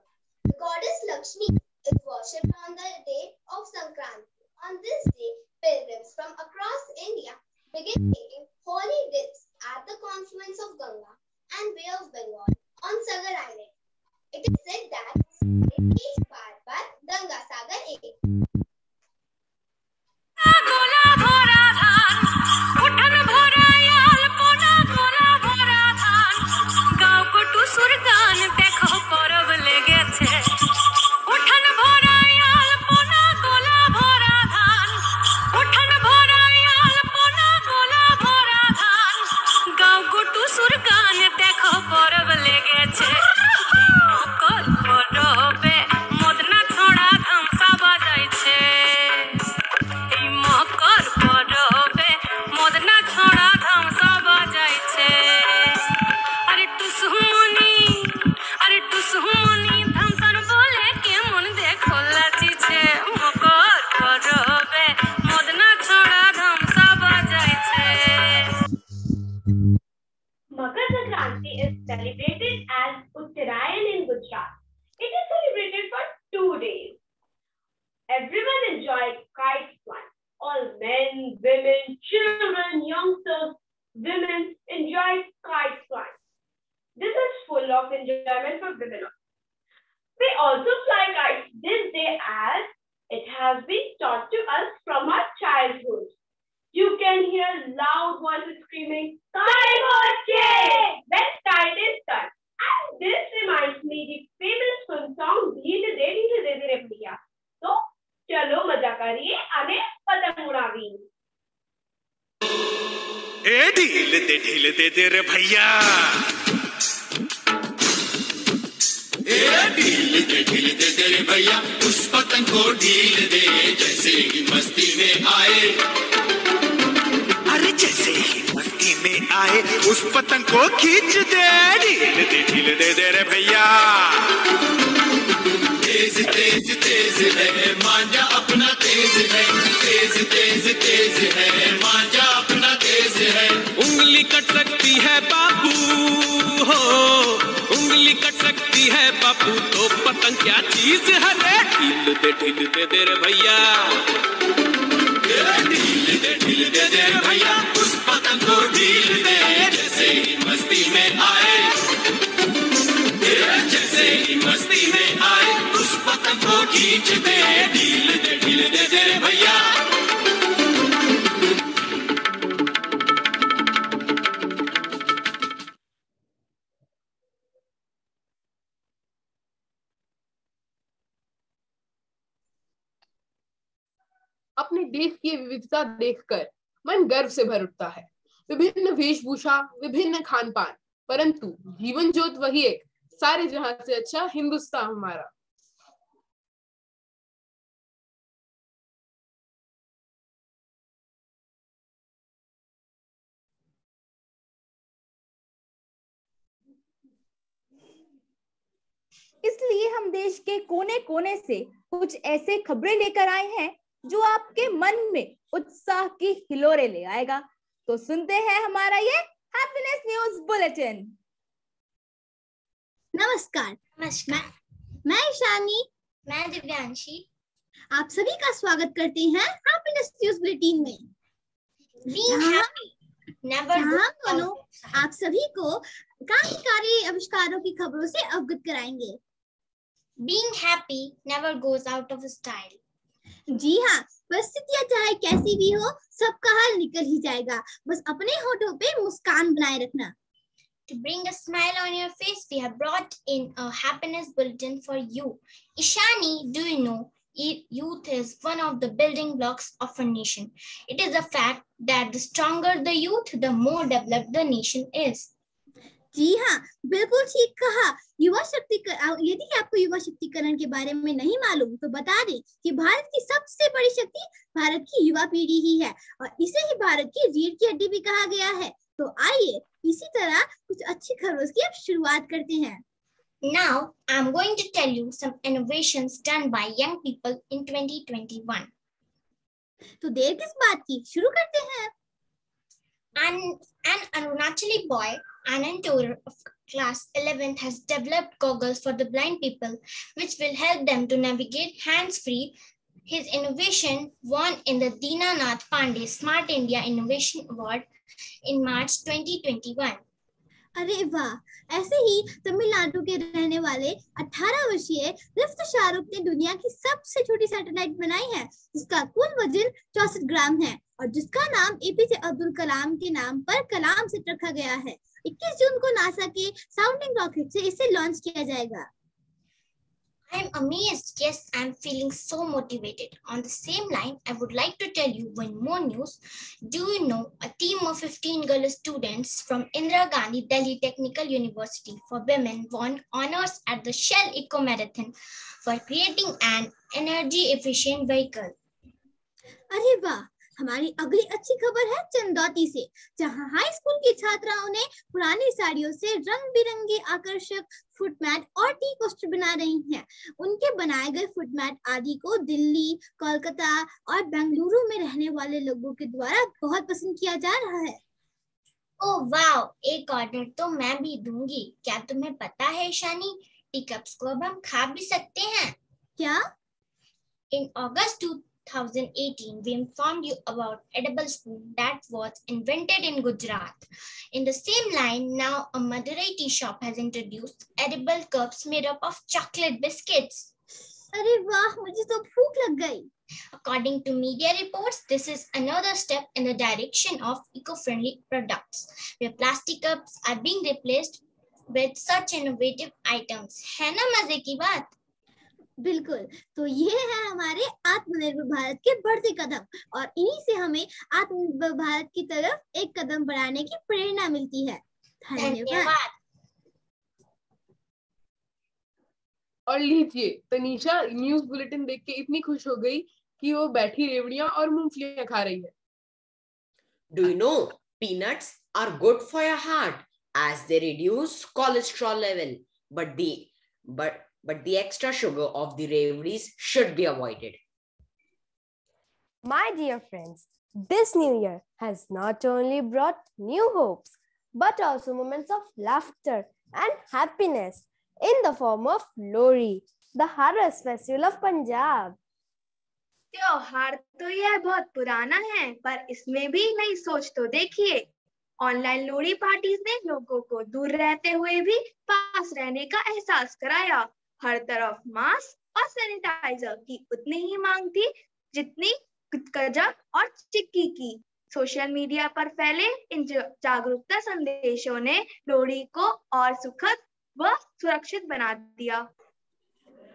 The goddess Lakshmi is worshipped on the day of Sankranti. On this day, pilgrims from across India begin taking holy dips at the confluence of Ganga and Bay of Bengal on Sagar Island. It is said that each bar Ganga Sagar ek. Makar Sankranti is celebrated as Uttarayan in Gujarat. It is celebrated for 2 days. Everyone enjoys kite flying. All men, women, children, youngsters, women enjoy kite flying. This is full of enjoyment for women. We also fly kites this day as it has been taught to us from our childhood. You can hear loud voices screaming, "Kite hoche!" when kite is done. And this reminds me the famous film song, "Dheere Dheere Bhaiya." So, chalo maja kariye ane patang udavi. ए ढील दे रे भैया, ए ढील दे रे भैया, उस पतंग को ढील दे जैसे ही मस्ती में आए। अरे जैसे ही मस्ती में आए उस पतंग को खींच दे। ढील दे रे भैया। तेज तेज तेज है मांझा अपना तेज है, तेज तेज तेज है मांझा अपना तेज है। उंगली कट सकती है बापू हो, उंगली कट सकती है बापू, तो पतंग क्या चीज है रे। ढील दे रे भैया, ढील दे रे भैया, उस पतंग को ढील दे जैसे ही मस्ती में आए, जैसे ही मस्ती में आए उस पतंग को खींच दे। ढील दे रे भैया। अपने देश की विविधता देखकर मन गर्व से भर उठता है। विभिन्न वेशभूषा, विभिन्न खान पान, परंतु जीवन ज्योत वही एक, सारे जहां से अच्छा हिंदुस्तान हमारा। इसलिए हम देश के कोने कोने से कुछ ऐसे खबरें लेकर आए हैं जो आपके मन में उत्साह की हिलोरे ले आएगा। तो सुनते हैं हमारा ये हैप्पीनेस न्यूज बुलेटिन। नमस्कार। नमस्कार। मैं ईशानी। मैं दिव्यांशी। आप सभी का स्वागत करते हैं हैप्पीनेस न्यूज बुलेटिन में। दोनों आप सभी को क्रांतिकारी आविष्कारों की खबरों से अवगत कराएंगे। Being happy never goes out of style. जी हाँ, परिस्थितियां चाहे कैसी भी हो, सबका हल निकल ही जाएगा। बस अपने होठों पे मुस्कान बनाए रखना। To bring a smile on your face, we have brought in a happiness bulletin for you. Ishani, do you know youth is one of the building blocks of a nation? It is a fact that the stronger the youth, the more developed the nation is. जी हाँ, बिल्कुल ठीक कहा। युवा शक्ति, यदि आपको युवा शक्तिकरण के बारे में नहीं मालूम तो बता दें कि भारत की सबसे बड़ी शक्ति भारत की युवा पीढ़ी ही है और इसे ही भारत की रीढ़ की हड्डी भी कहा गया है। तो आइए इसी तरह कुछ अच्छी खबरों की अब शुरुआत करते हैं। Now, I'm going to tell you some innovations done by young people in 2021. तो देर किस बात की, शुरू करते हैं। An Arunachali boy, Anand Tour of class 11th, has developed goggles for the blind people, which will help them to navigate hands-free. His innovation won in the Dinanath Pandey Smart India Innovation Award in March 2021. अरे वाह, ऐसे ही तमिलनाडु के रहने वाले 18 वर्षीय रिफ्त शाहरुख ने दुनिया की सबसे छोटी सैटेलाइट बनाई है, जिसका कुल वजन 64 ग्राम है और जिसका नाम एपीजे अब्दुल कलाम के नाम पर कलाम से रखा गया है। 21 जून को नासा के साउंडिंग रॉकेट से इसे लॉन्च किया जाएगा। I'm amazed. Yes, I'm feeling so motivated. On the same line, I would like to tell you one more news. Do you know a team of 15 girl students from Indira Gandhi Delhi Technical University for Women won honors at the Shell Eco Marathon for creating an energy efficient vehicle. अरे वाह, हमारी अगली अच्छी खबर है चंदौती से, जहां high school की छात्राओं ने पुरानी साड़ियों से रंग बिरंगे आकर्षक फुटमैट और टी कोस्टर बना रही हैं। उनके बनाए गए फुटमैट आदि को दिल्ली, कोलकाता और बेंगलुरु में रहने वाले लोगों के द्वारा बहुत पसंद किया जा रहा है। ओह वाओ, एक ऑर्डर तो मैं भी दूंगी। क्या तुम्हें पता है ईशानी, टी कप्स को अब हम खा भी सकते हैं। क्या? In August 2018, we informed you about edible spoon that was invented in Gujarat. In the same line, now a Madurai tea shop has introduced edible cups made up of chocolate biscuits. अरे वाह, मुझे तो भूख लग गई। According to media reports, this is another step in the direction of eco-friendly products, where plastic cups are being replaced with such innovative items. है ना मजे की बात? बिल्कुल, तो ये है हमारे आत्मनिर्भर भारत के बढ़ते कदम और इन्हीं से हमें आत्मनिर्भर भारत की तरफ एक कदम बढ़ाने की प्रेरणा मिलती है। धन्यवाद। और लीजिए, तनीषा न्यूज बुलेटिन देख के इतनी खुश हो गई कि वो बैठी रेवड़ियां और मूंगफलियां खा रही है। Do you know peanuts are good for your heart as they reduce cholesterol level, but the extra sugar of the reveries should be avoided. My dear friends, this new year has not only brought new hopes, but also moments of laughter and happiness in the form of Lohri, the harvest festival of Punjab. त्योहार तो यह बहुत पुराना है, पर इसमें भी नई सोच तो देखिए। ऑनलाइन लोहड़ी पार्टीज ने लोगों को दूर रहते हुए भी पास रहने का एहसास कराया। हर तरफ मास्क और सैनिटाइजर की उतनी ही मांग थी जितनी गजक और चिक्की की। सोशल मीडिया पर फैले इन जागरूकता संदेशों ने लोहड़ी को और सुखद व सुरक्षित बना दिया।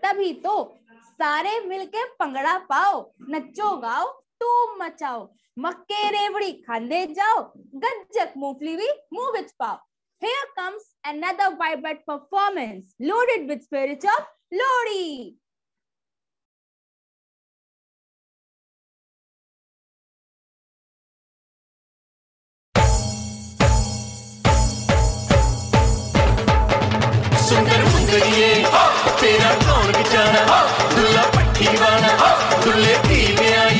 तभी तो सारे मिलके पंगड़ा पाओ, नच्चो गाओ, धूम मचाओ, मक्के रेवड़ी खांदे जाओ, गज्जक मूंगफली भी मुंह विच पाओ। Here comes another vibrant performance loaded with spirit of Lohri. सुंदर मुंदरिए तेरा कौन बेचारा, दुल्ला पट्टी वाला दुल्ले धी में आई,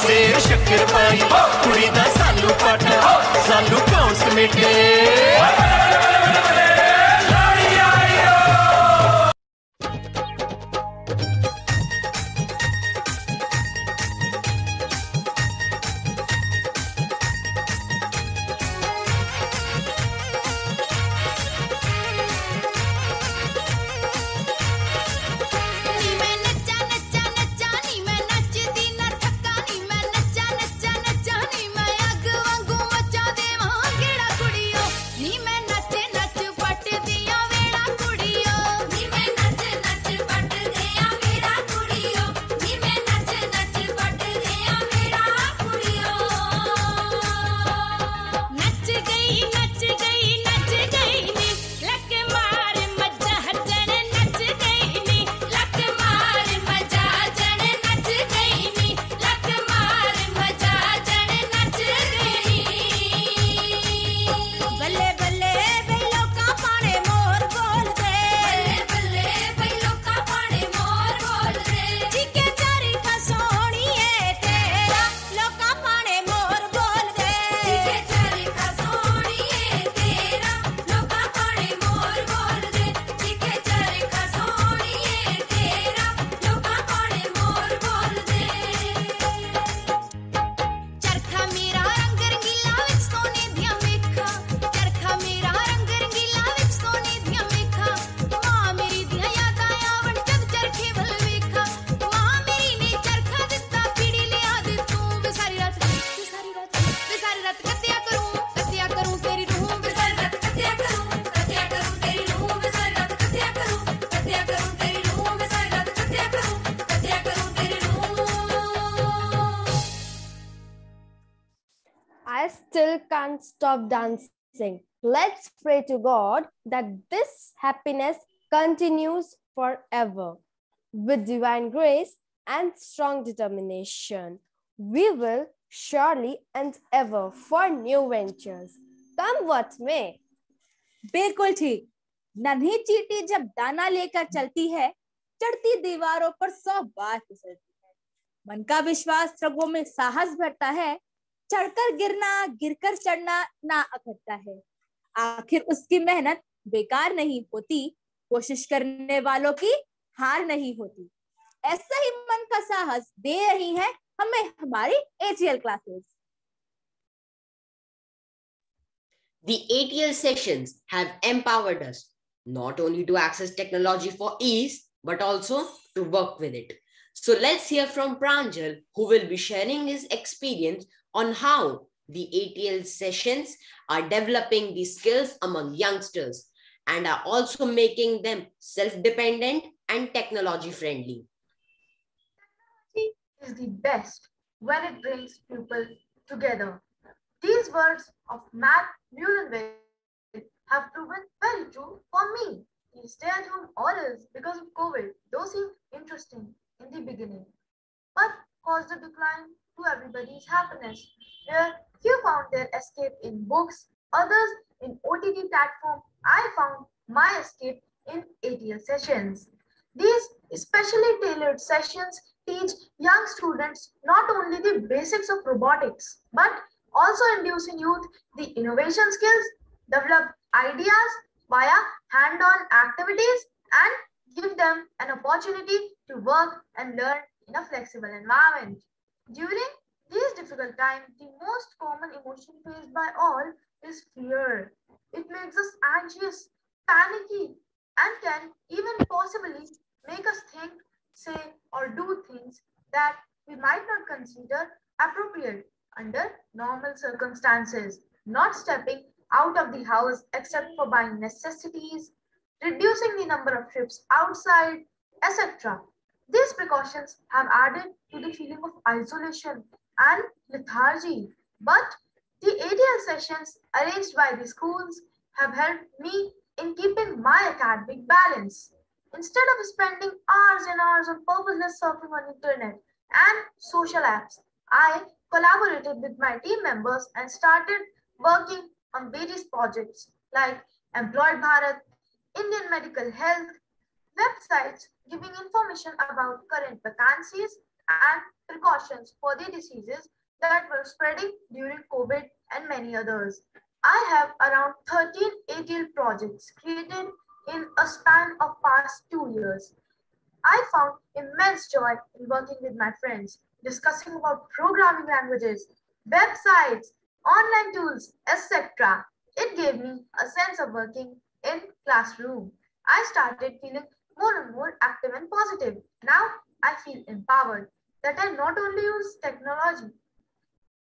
सेर शक्कर पाई, कुड़ी दा सालू पाटा, सालू कौन समेटे। I still can't stop dancing. Let's pray to God that this happiness continues forever. With divine grace and strong determination, we will surely endeavor for new ventures. Come what may. बिल्कुल ठीक। नन्ही चींटी जब दाना लेकर चलती है, चढ़ती दीवारों पर 100 बार फिसलती है। मन का विश्वास रगों में साहस भरता है, चढ़कर गिरना, गिरकर चढ़ना ना अखरता है। आखिर उसकी मेहनत बेकार नहीं होती, कोशिश करने वालों की हार नहीं होती। ऐसा ही मन का साहस दे रही है हमें हमारी ATL classes. The ATL sessions have empowered us not only to access technology for ease, but also to work with it. So let's hear from Pranjal, who will be sharing his experience on how the ATL sessions are developing the skills among youngsters and are also making them self-dependent and technology-friendly. Technology is the best when it brings people together. These words of Matt Mullenweg have proven very true for me. The stay-at-home orders because of COVID, those seemed interesting in the beginning, but caused a decline to everybody's happiness, where few found their escape in books, others in OTT platform. I found my escape in ATL sessions. These specially tailored sessions teach young students not only the basics of robotics, but also induce in youth the innovation skills, develop ideas via hand-on activities, and give them an opportunity to work and learn in a flexible environment. During these difficult times, the most common emotion faced by all is fear. It makes us anxious, panicky, and can even possibly make us think, say, or do things that we might not consider appropriate under normal circumstances. Not stepping out of the house except for buying necessities, reducing the number of trips outside, etc. These precautions have added to the feeling of isolation and lethargy. But the ATL sessions arranged by the schools have helped me in keeping my academic balance. Instead of spending hours and hours on purposeless surfing on internet and social apps, I collaborated with my team members and started working on various projects like Employed Bharat, Indian Medical Health, websites giving information about current vacancies and precautions for the diseases that were spreading during COVID and many others. I have around 13 ATL projects created in a span of past 2 years. I found immense joy in working with my friends, discussing about programming languages, websites, online tools, etc. It gave me a sense of working in classroom. I started feeling more and more active and positive. Now I feel empowered that I not only use technology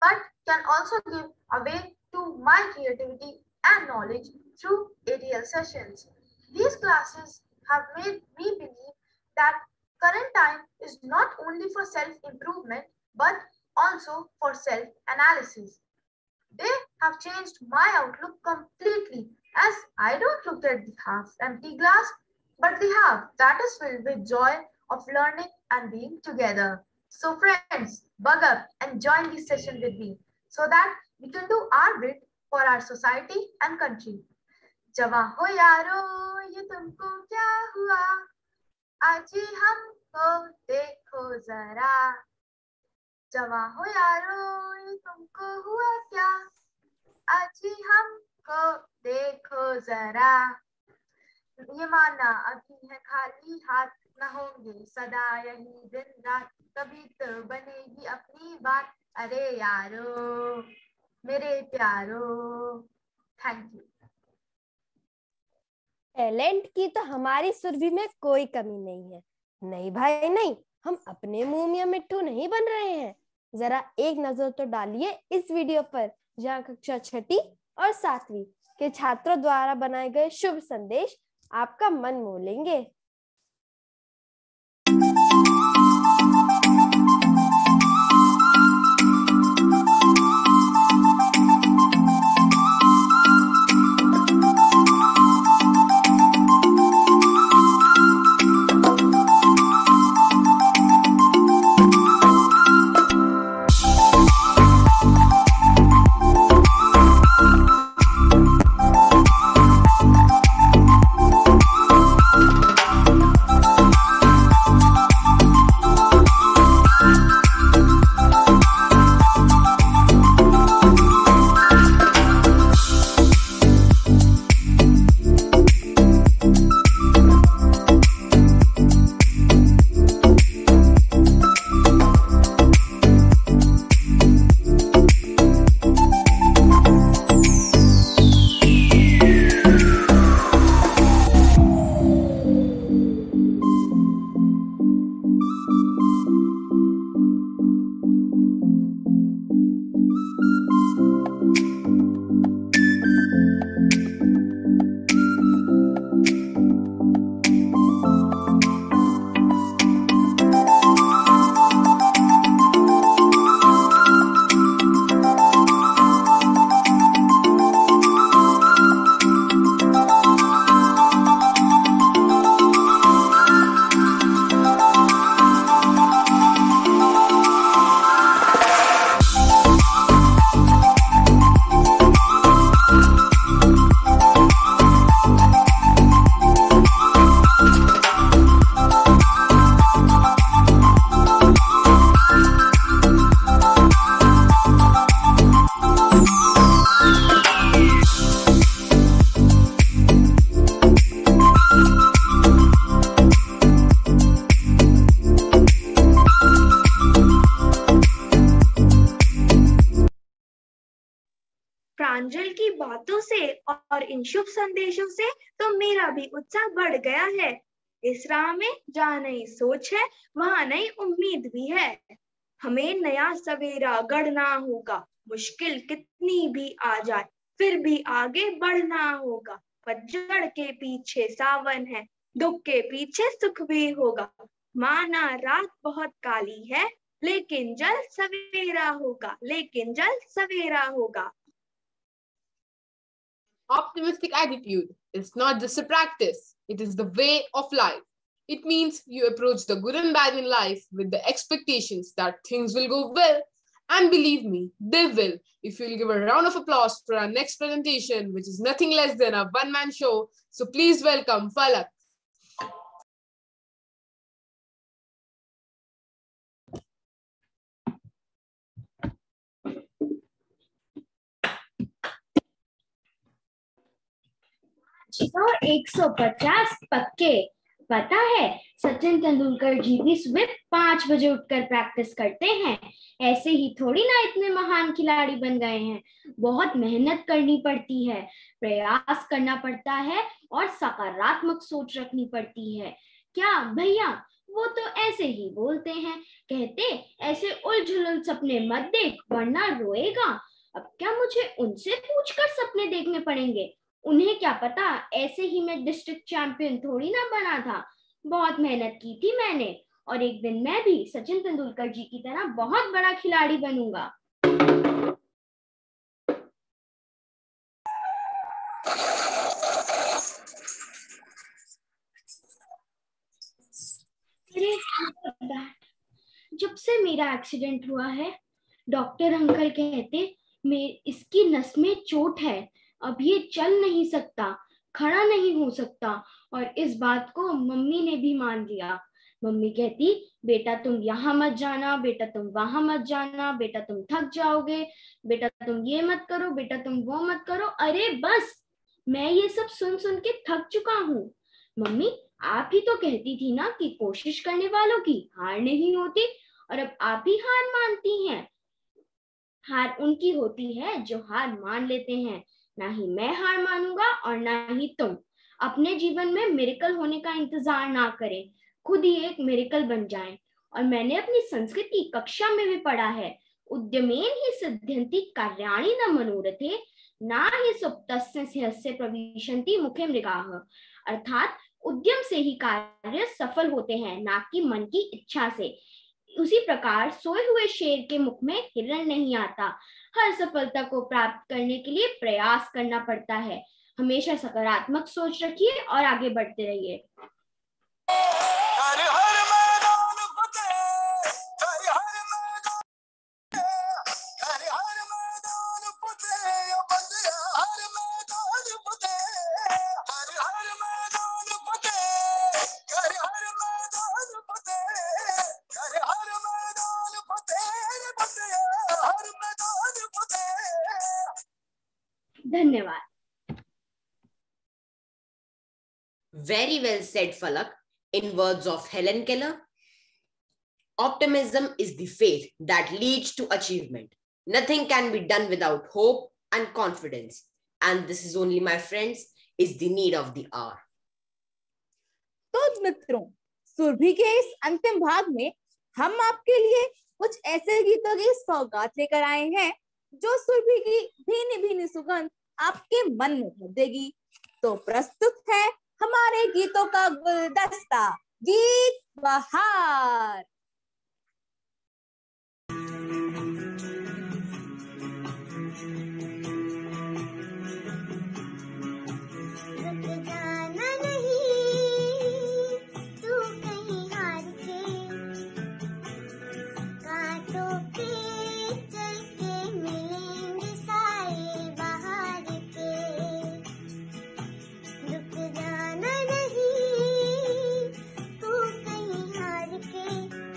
but can also give away to my creativity and knowledge through ATL sessions. These classes have made me believe that current time is not only for self-improvement but also for self-analysis. They have changed my outlook completely as I don't look at the half empty glass but the half that is filled with joy of learning and being together. So friends, bug up and join this session with me so that we can do our bit for our society and country. जवां हो यारो ये तुमको क्या हुआ आज ही हमको देखो जरा जवां हो यारो ये तुमको हुआ क्या आज ही हमको देखो जरा ये माना अभी है खाली हाथ न होंगे सदा यही दिन रात कभी तो बनेगी अपनी बात अरे यारो मेरे प्यारो थैंक यू टैलेंट की तो हमारी सुरभि में कोई कमी नहीं है। नहीं भाई नहीं, हम अपने मुंह में मिट्ठू नहीं बन रहे हैं। जरा एक नजर तो डालिए इस वीडियो पर जहाँ कक्षा 6ठी और 7वीं के छात्रों द्वारा बनाए गए शुभ संदेश आपका मन मोह लेंगे। प्रांजल की बातों से और इन शुभ संदेशों से तो मेरा भी उत्साह बढ़ गया है। इस राह में जहाँ नई सोच है वहाँ नई उम्मीद भी है। हमें नया सवेरा गढ़ना होगा, मुश्किल कितनी भी आ जाए फिर भी आगे बढ़ना होगा। पतझड़ के पीछे सावन है, दुख के पीछे सुख भी होगा। माना रात बहुत काली है, लेकिन जल्द सवेरा होगा, लेकिन जल्द सवेरा होगा। Optimistic attitude is not just a practice, it is the way of life. It means you approach the good and bad in life with the expectations that things will go well. And believe me, they will. If you'll give a round of applause for our next presentation, which is nothing less than a one-man show. So please welcome Falak. तो 150 पक्के। पता है सचिन तेंदुलकर जी भी सुबह 5 बजे उठकर practice करते हैं। ऐसे ही थोड़ी ना इतने महान खिलाड़ी बन गए हैं। बहुत मेहनत करनी पड़ती है, प्रयास करना पड़ता है और सकारात्मक सोच रखनी पड़ती है। क्या भैया, वो तो ऐसे ही बोलते हैं, कहते ऐसे उलझुल सपने मत देख वरना रोएगा। अब क्या मुझे उनसे पूछकर सपने देखने पड़ेंगे? उन्हें क्या पता, ऐसे ही मैं डिस्ट्रिक्ट चैंपियन थोड़ी ना बना था। बहुत मेहनत की थी मैंने और एक दिन मैं भी सचिन तेंदुलकर जी की तरह बहुत बड़ा खिलाड़ी बनूंगा। जब से मेरा एक्सीडेंट हुआ है, डॉक्टर अंकल कहते इसकी नस में चोट है, अब ये चल नहीं सकता, खड़ा नहीं हो सकता। और इस बात को मम्मी ने भी मान लिया। मम्मी कहती, बेटा तुम यहाँ मत जाना, बेटा तुम वहां मत जाना, बेटा तुम थक जाओगे, बेटा तुम ये मत करो, बेटा तुम वो मत करो। अरे बस, मैं ये सब सुन सुन के थक चुका हूँ। मम्मी, आप ही तो कहती थी ना कि कोशिश करने वालों की हार नहीं होती, और अब आप ही हार मानती हैं। हार उनकी होती है जो हार मान लेते हैं। ना ही मैं हार मानूंगा और ना ही तुम। अपने जीवन में मिरेकल होने का इंतजार ना करें, खुद ही एक मिरेकल बन जाएं। और मैंने अपनी संस्कृत की कक्षा में भी पढ़ा है, उद्यमेन ही सिद्ध्यन्ति कार्याणि न मनोरथे, ना ही सुप्तस्य सिंहस्य प्रविशन्ति मुखे मृगाः। अर्थात उद्यम से ही कार्य सफल होते हैं, ना कि मन की इच्छा से। उसी प्रकार सोए हुए शेर के मुख में हिरण नहीं आता। हर सफलता को प्राप्त करने के लिए प्रयास करना पड़ता है। हमेशा सकारात्मक सोच रखिए और आगे बढ़ते रहिए। धन्यवाद। Very well said, Falak. In words of Helen Keller, optimism is the faith that leads to achievement. Nothing can be done without hope and confidence. And this is only, my friends, is the need of the hour. तो मित्रों, सुरभि के इस अंतिम भाग में हम आपके लिए कुछ ऐसे गीतों की सौगात लेकर आए हैं जो सुरभि की भीनी भीनी सुगंध आपके मन में भर देगी। तो प्रस्तुत है हमारे गीतों का गुलदस्ता, गीत बहार। के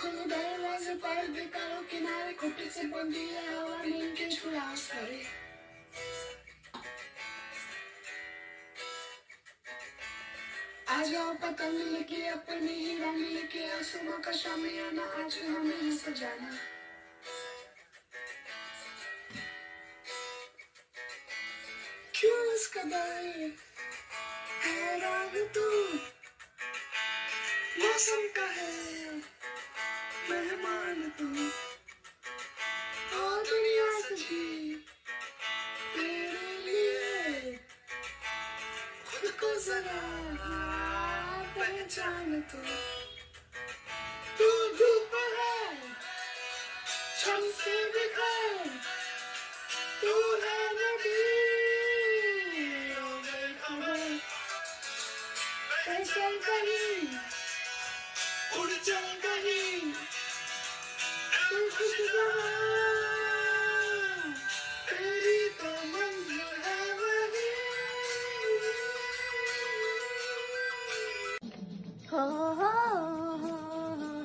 खुले दरवाजे पर्दे करो किनारे खुटे से बंदी है हवा मिलके छुड़ास करे आ जाओ पतंग लेके अपने ही रंग लेके आसमां का शामियाना आज हमें ही सजाना क्यों इस कदर हैरान तू मौसम का है मेहमान तू और दुनिया सजी तेरे लिए खुद को जरा पहचान तू धूप है छम से बिखर तू है नदी हो गई खबर चल कहीं उड़ चल कहीं तू खुश रहा तेरी तो मंजिल है वही हो हो हो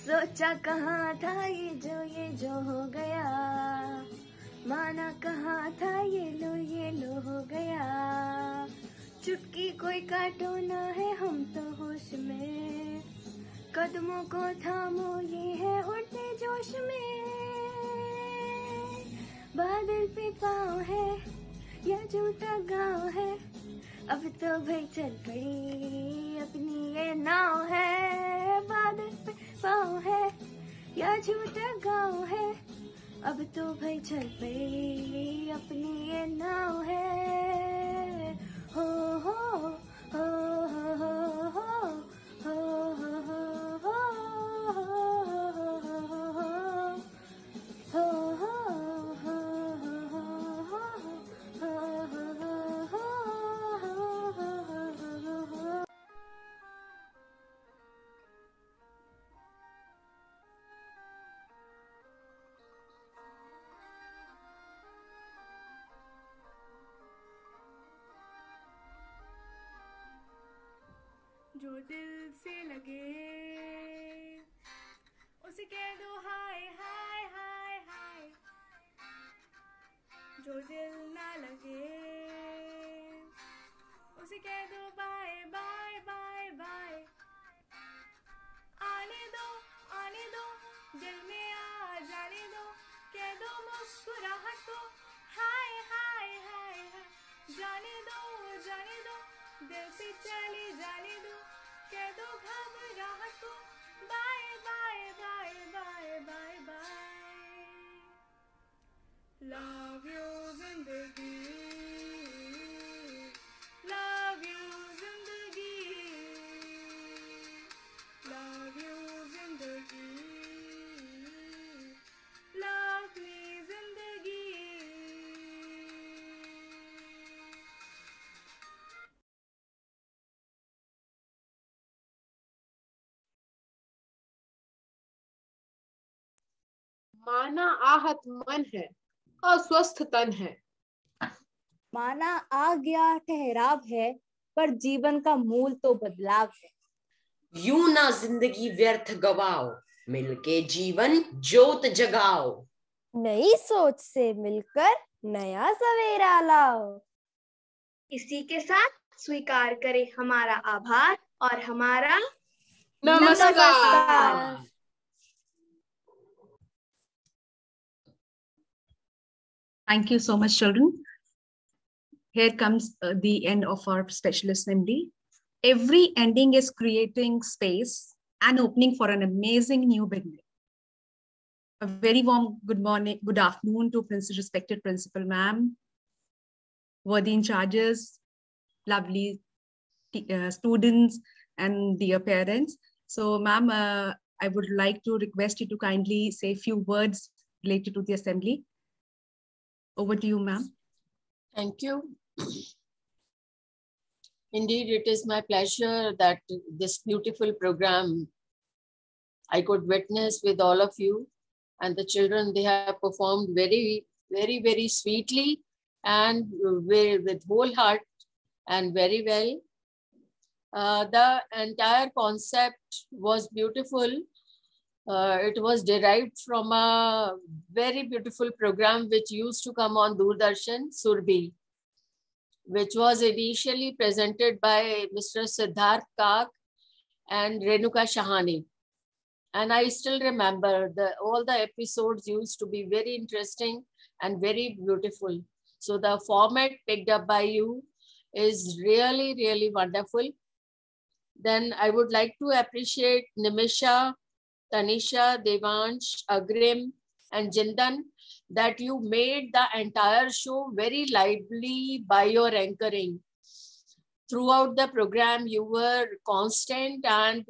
सोचा कहाँ था ये जो हो गया माना कहाँ था ये लो हो गया चुटकी कोई काटो ना है हम तो होश में कदमों को थामो ये है उड़ते जोश में बादल पे पाँव है या झूठा गाँव है अब तो भाई चल पड़ी अपनी ये नाव है बादल पे पाँव है या झूठा गाँव है अब तो भाई चल पड़ी अपनी ये नाव है हो हो हो हो हो हो जो दिल से लगे उसे कह दो हाय हाय हाय हाय जो दिल ना लगे उसे कह दो बाय बाय बाय बाय आने दो दिल में आ जाने दो कह दो मुस्कुराहट को हाय हाय हाय हाय जाने दो दिल से चले जाने दो कह दो घबराहट को bye bye bye bye bye bye love you जिंदगी लव यू जिंदगी लव यू जिंदगी लव मी जिंदगी माना आहत मन है अस्वस्थ तन है माना आ गया ठहराव है पर जीवन का मूल तो बदलाव है यूं ना जिंदगी व्यर्थ गवाओ मिलके जीवन ज्योत जगाओ नई सोच से मिलकर नया सवेरा लाओ इसी के साथ स्वीकार करें हमारा आभार और हमारा नमस्कार। Thank you so much, children. Here comes the end of our special assembly. Every ending is creating space and opening for an amazing new beginning. A very warm good morning, good afternoon to respected Principal Ma'am, worthy in charges, lovely students, and dear parents. So, Ma'am, I would like to request you to kindly say a few words related to the assembly. Over to you, ma'am. Thank you. Indeed, it is my pleasure that this beautiful program I could witness with all of you, and the children, they have performed very, very, very sweetly and with whole heart and very well. The entire concept was beautiful. It was derived from a very beautiful program which used to come on Doordarshan, Surbhi, which was initially presented by Mr. Siddharth Kak and Renuka Shahani. And I still remember all the episodes used to be very interesting and very beautiful. So the format picked up by you is really, really wonderful. Then I would like to appreciate Nimisha, Tanisha, Devansh, Agrim, and Jindan, that you made the entire show very lively by your anchoring. Throughout the program, you were constant, and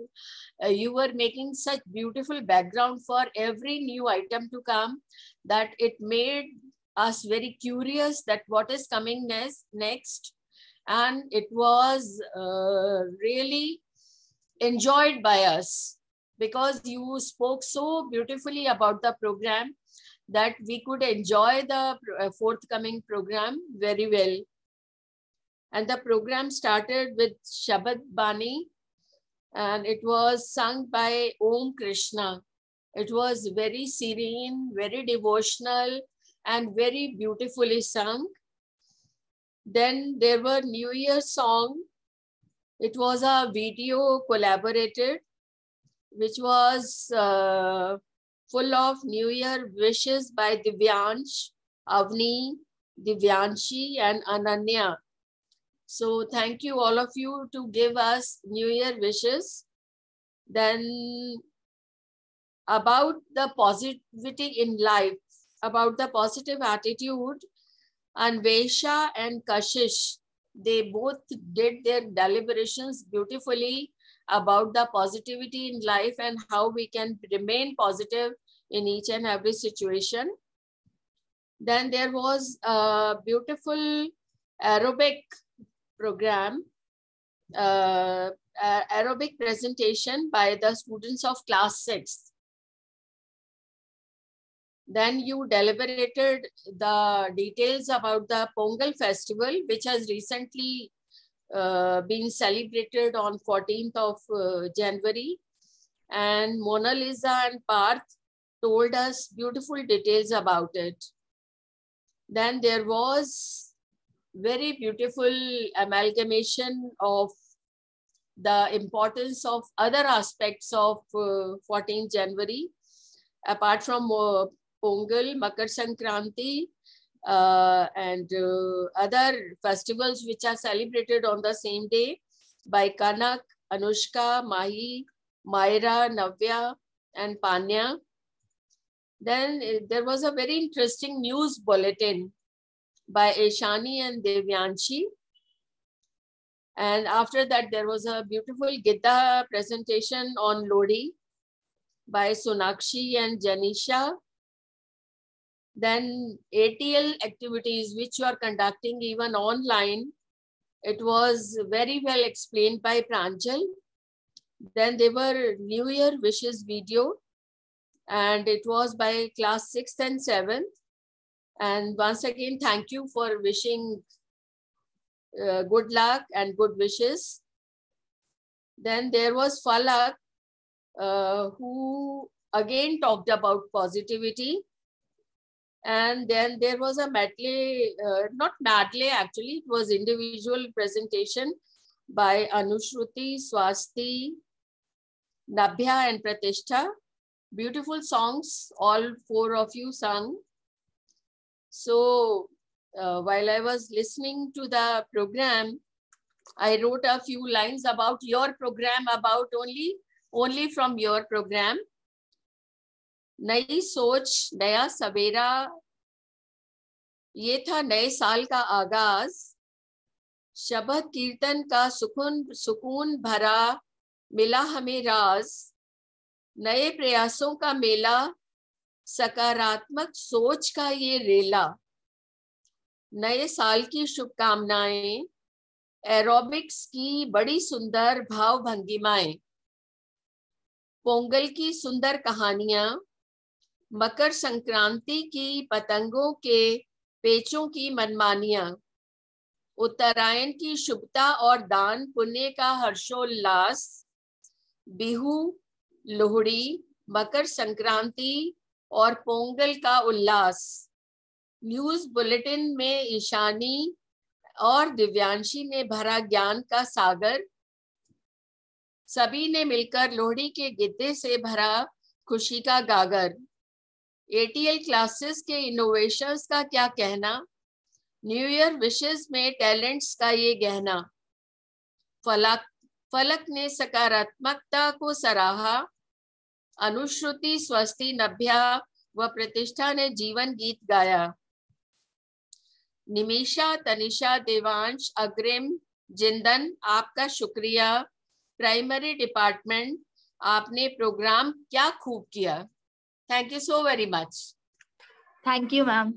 you were making such beautiful background for every new item to come, that it made us very curious that what is coming next. And it was really enjoyed by us, because you spoke so beautifully about the program that we could enjoy the forthcoming program very well. And the program started with Shabad Bani, and it was sung by Om Krishna. It was very serene, very devotional, and very beautifully sung. Then there were New Year song. It was a video collaborated, which was full of New Year wishes by Divyansh, Avni, Divyanshi, and Ananya. So thank you all of you to give us New Year wishes. Then about the positivity in life, about the positive attitude, Anvesha and Kashish, they both did their deliberations beautifully about the positivity in life and how we can remain positive in each and every situation. Then there was a beautiful aerobic program, aerobic presentation by the students of class 6. Then you deliberated the details about the Pongal festival, which has recently been celebrated on 14th of January. And Mona Lisa and Parth told us beautiful details about it. Then there was very beautiful amalgamation of the importance of other aspects of 14th January, apart from Pongal, Makar Sankranti, and other festivals which are celebrated on the same day by Kanak, Anushka, Mahi, Myra, Navya, and Panya. Then there was a very interesting news bulletin by Eshani and Devyanshi. And after that, there was a beautiful Gita presentation on Lodi by Sonakshi and Janisha. Then ATL activities, which you are conducting even online, it was very well explained by Pranjal. Then there were New Year wishes video, and it was by class 6th and 7th. And once again, thank you for wishing good luck and good wishes. Then there was Falak, who again talked about positivity. And then there was a medley, not medley actually, it was individual presentation by Anushruti, Swasti, Nabhya, and Pratishtha. Beautiful songs, all 4 of you sung. So while I was listening to the program, I wrote a few lines about your program, about only from your program. नई सोच नया सवेरा, ये था नए साल का आगाज, शबद कीर्तन का सुकून भरा मिला हमें राज, नए प्रयासों का मेला, सकारात्मक सोच का ये रेला, नए साल की शुभकामनाएं, एरोबिक्स की बड़ी सुंदर भाव भंगिमाएं, पोंगल की सुंदर कहानियां, मकर संक्रांति की पतंगों के पेचों की मनमानियां, उत्तरायण की शुभता और दान पुण्य का हर्षोल्लास, बिहू, लोहड़ी, मकर संक्रांति और पोंगल का उल्लास। न्यूज बुलेटिन में ईशानी और दिव्यांशी ने भरा ज्ञान का सागर। सभी ने मिलकर लोहड़ी के गिद्दे से भरा खुशी का गागर। एटीएल क्लासेस के इनोवेशंस का क्या कहना, न्यू ईयर विशेस में टैलेंट्स का ये गहना। फलक ने सकारात्मकता को सराहा, अनुश्रुति, स्वस्ति, नभ्या व प्रतिष्ठा ने जीवन गीत गाया। निमिषा, तनिषा, देवांश, अग्रिम, जिंदन, आपका शुक्रिया। प्राइमरी डिपार्टमेंट, आपने प्रोग्राम क्या खूब किया। Thank you so very much. Thank you, ma'am.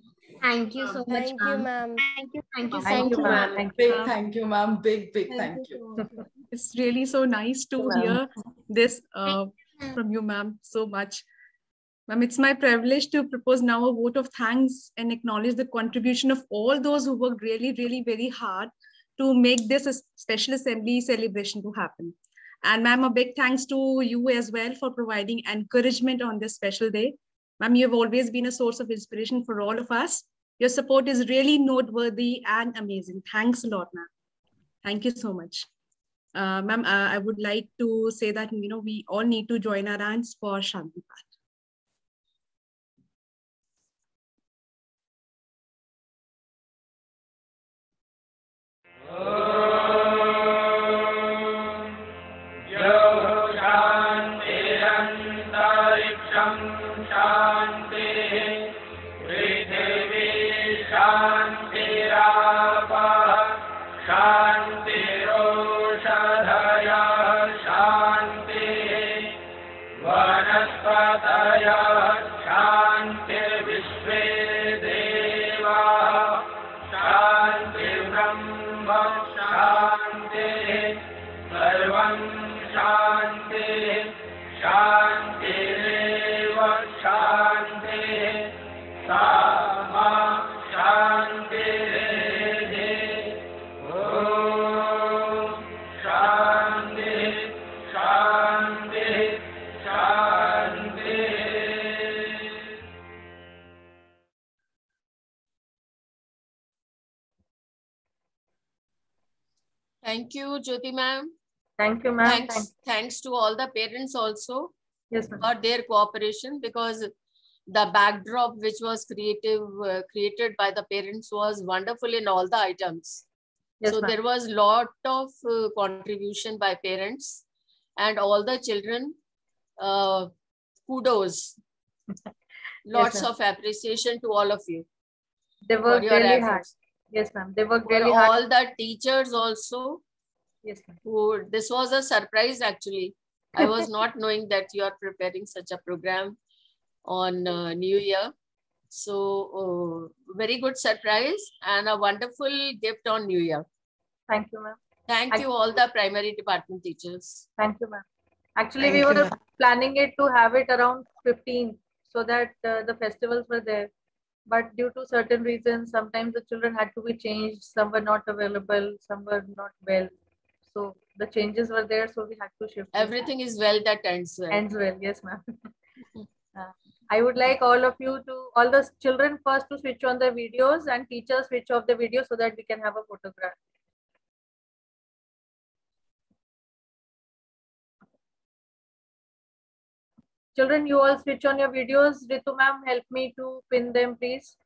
Thank you so much, Thank you, ma'am. ma'am. Thank you, thank you, Thank you, so ma'am. much. Big thank you, ma'am. Big Thank thank you you. so much. It's really so nice to hear this from you, ma'am, so much. Ma'am, it's my privilege to propose now a vote of thanks and acknowledge the contribution of all those who worked really, really very hard to make this a special assembly celebration to happen. And ma'am, a big thanks to you as well for providing encouragement on this special day. Ma'am, you have always been a source of inspiration for all of us. Your support is really noteworthy and amazing. Thanks a lot, ma'am. Thank you so much. Ma'am, I would like to say that, we all need to join our hands for Shanti Path. Thank you, Jyoti ma'am. Thank you, ma'am. Thanks to all the parents also Yes, ma'am. for their cooperation, because the backdrop which was created by the parents was wonderful in all the items. Yes, So ma'am. there was lot of contribution by parents and all the children. Kudos. Lots ma'am. of appreciation to all of you. They for worked your really hard. efforts. Yes, ma'am. They worked For really all hard. the teachers also. Yes, ma'am. Who, this was a surprise actually. I was not knowing that you are preparing such a program on New Year. So very good surprise and a wonderful gift on New Year. Thank you, ma'am. Thank you all the primary department teachers. Thank you, ma'am. Actually, Thank we you, were ma'am. planning it to have it around 15 so that the festivals were there. But due to certain reasons, sometimes the children had to be changed. Some were not available. Some were not well. So the changes were there. So we had to shift. it. Everything is well that ends well. Ends well. Yes, ma'am. I would like all of you to, all the children first to switch on the videos and teachers switch off the video so that we can have a photograph. Children, you all switch on your videos. Ritu ma'am, help me to pin them, please.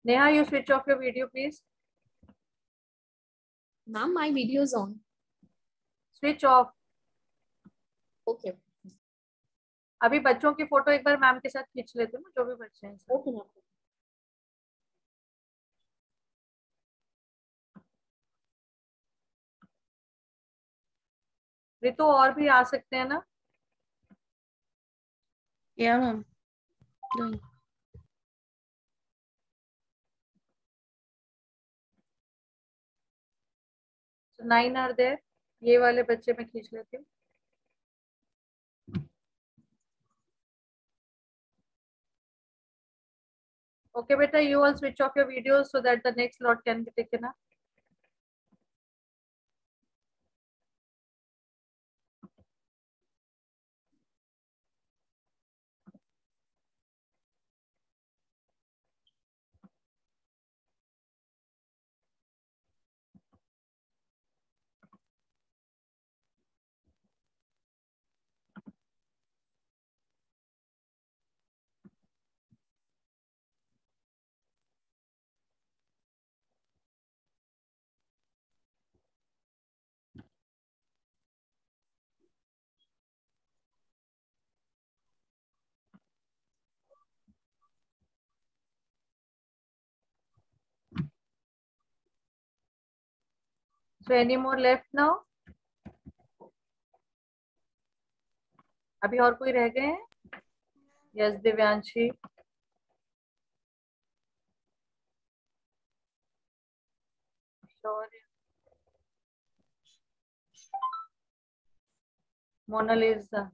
Neha, you switch off your video, please. Ma'am, my video is on. Switch off. Okay. अभी बच्चों की photo एक बार ma'am के साथ खींच लेते हैं, जो भी बच्चे हैं. Okay, ma'am. रितु और भी आ सकते हैं ना? Yeah, ma'am. Doing. So 9 are there. ये वाले बच्चे मैं खींच लेती हूँ. Okay, beta, you all switch off your videos so that the next lot can be taken up. So any more left now? अभी और कोई रह गए हैं? Yes, Divyanshi. Sure. Mona Lisa.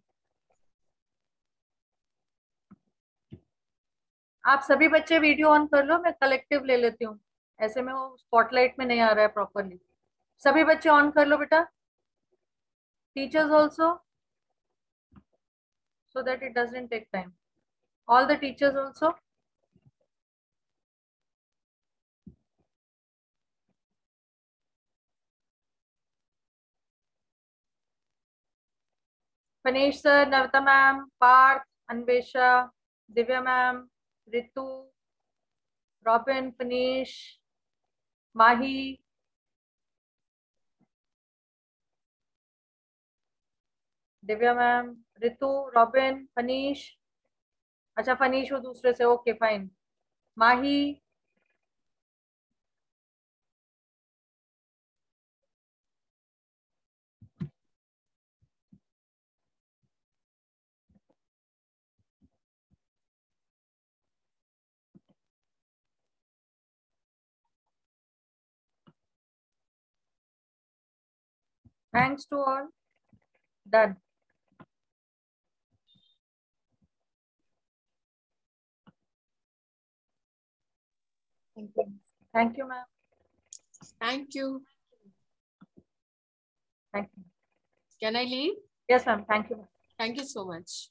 आप सभी बच्चे वीडियो ऑन कर लो, मैं कलेक्टिव ले लेती हूँ. ऐसे में वो स्पॉटलाइट में नहीं आ रहा है प्रॉपरली. सभी बच्चे ऑन कर लो बेटा. Teachers also, so that it doesn't take time. All the teachers also. Fanish sir, Navita ma'am, Parth, Anvesha, Divya ma'am, Ritu, Robin, Fanish, Mahi, Divya ma'am, Ritu, Robin, Fanish. अच्छा फनीश वो दूसरे से. Okay fine. Mahi, thanks to all. Done. Thank you. Thank you, ma'am. Thank you. Thank you. Can I leave? Yes, ma'am. Thank you. Thank you so much.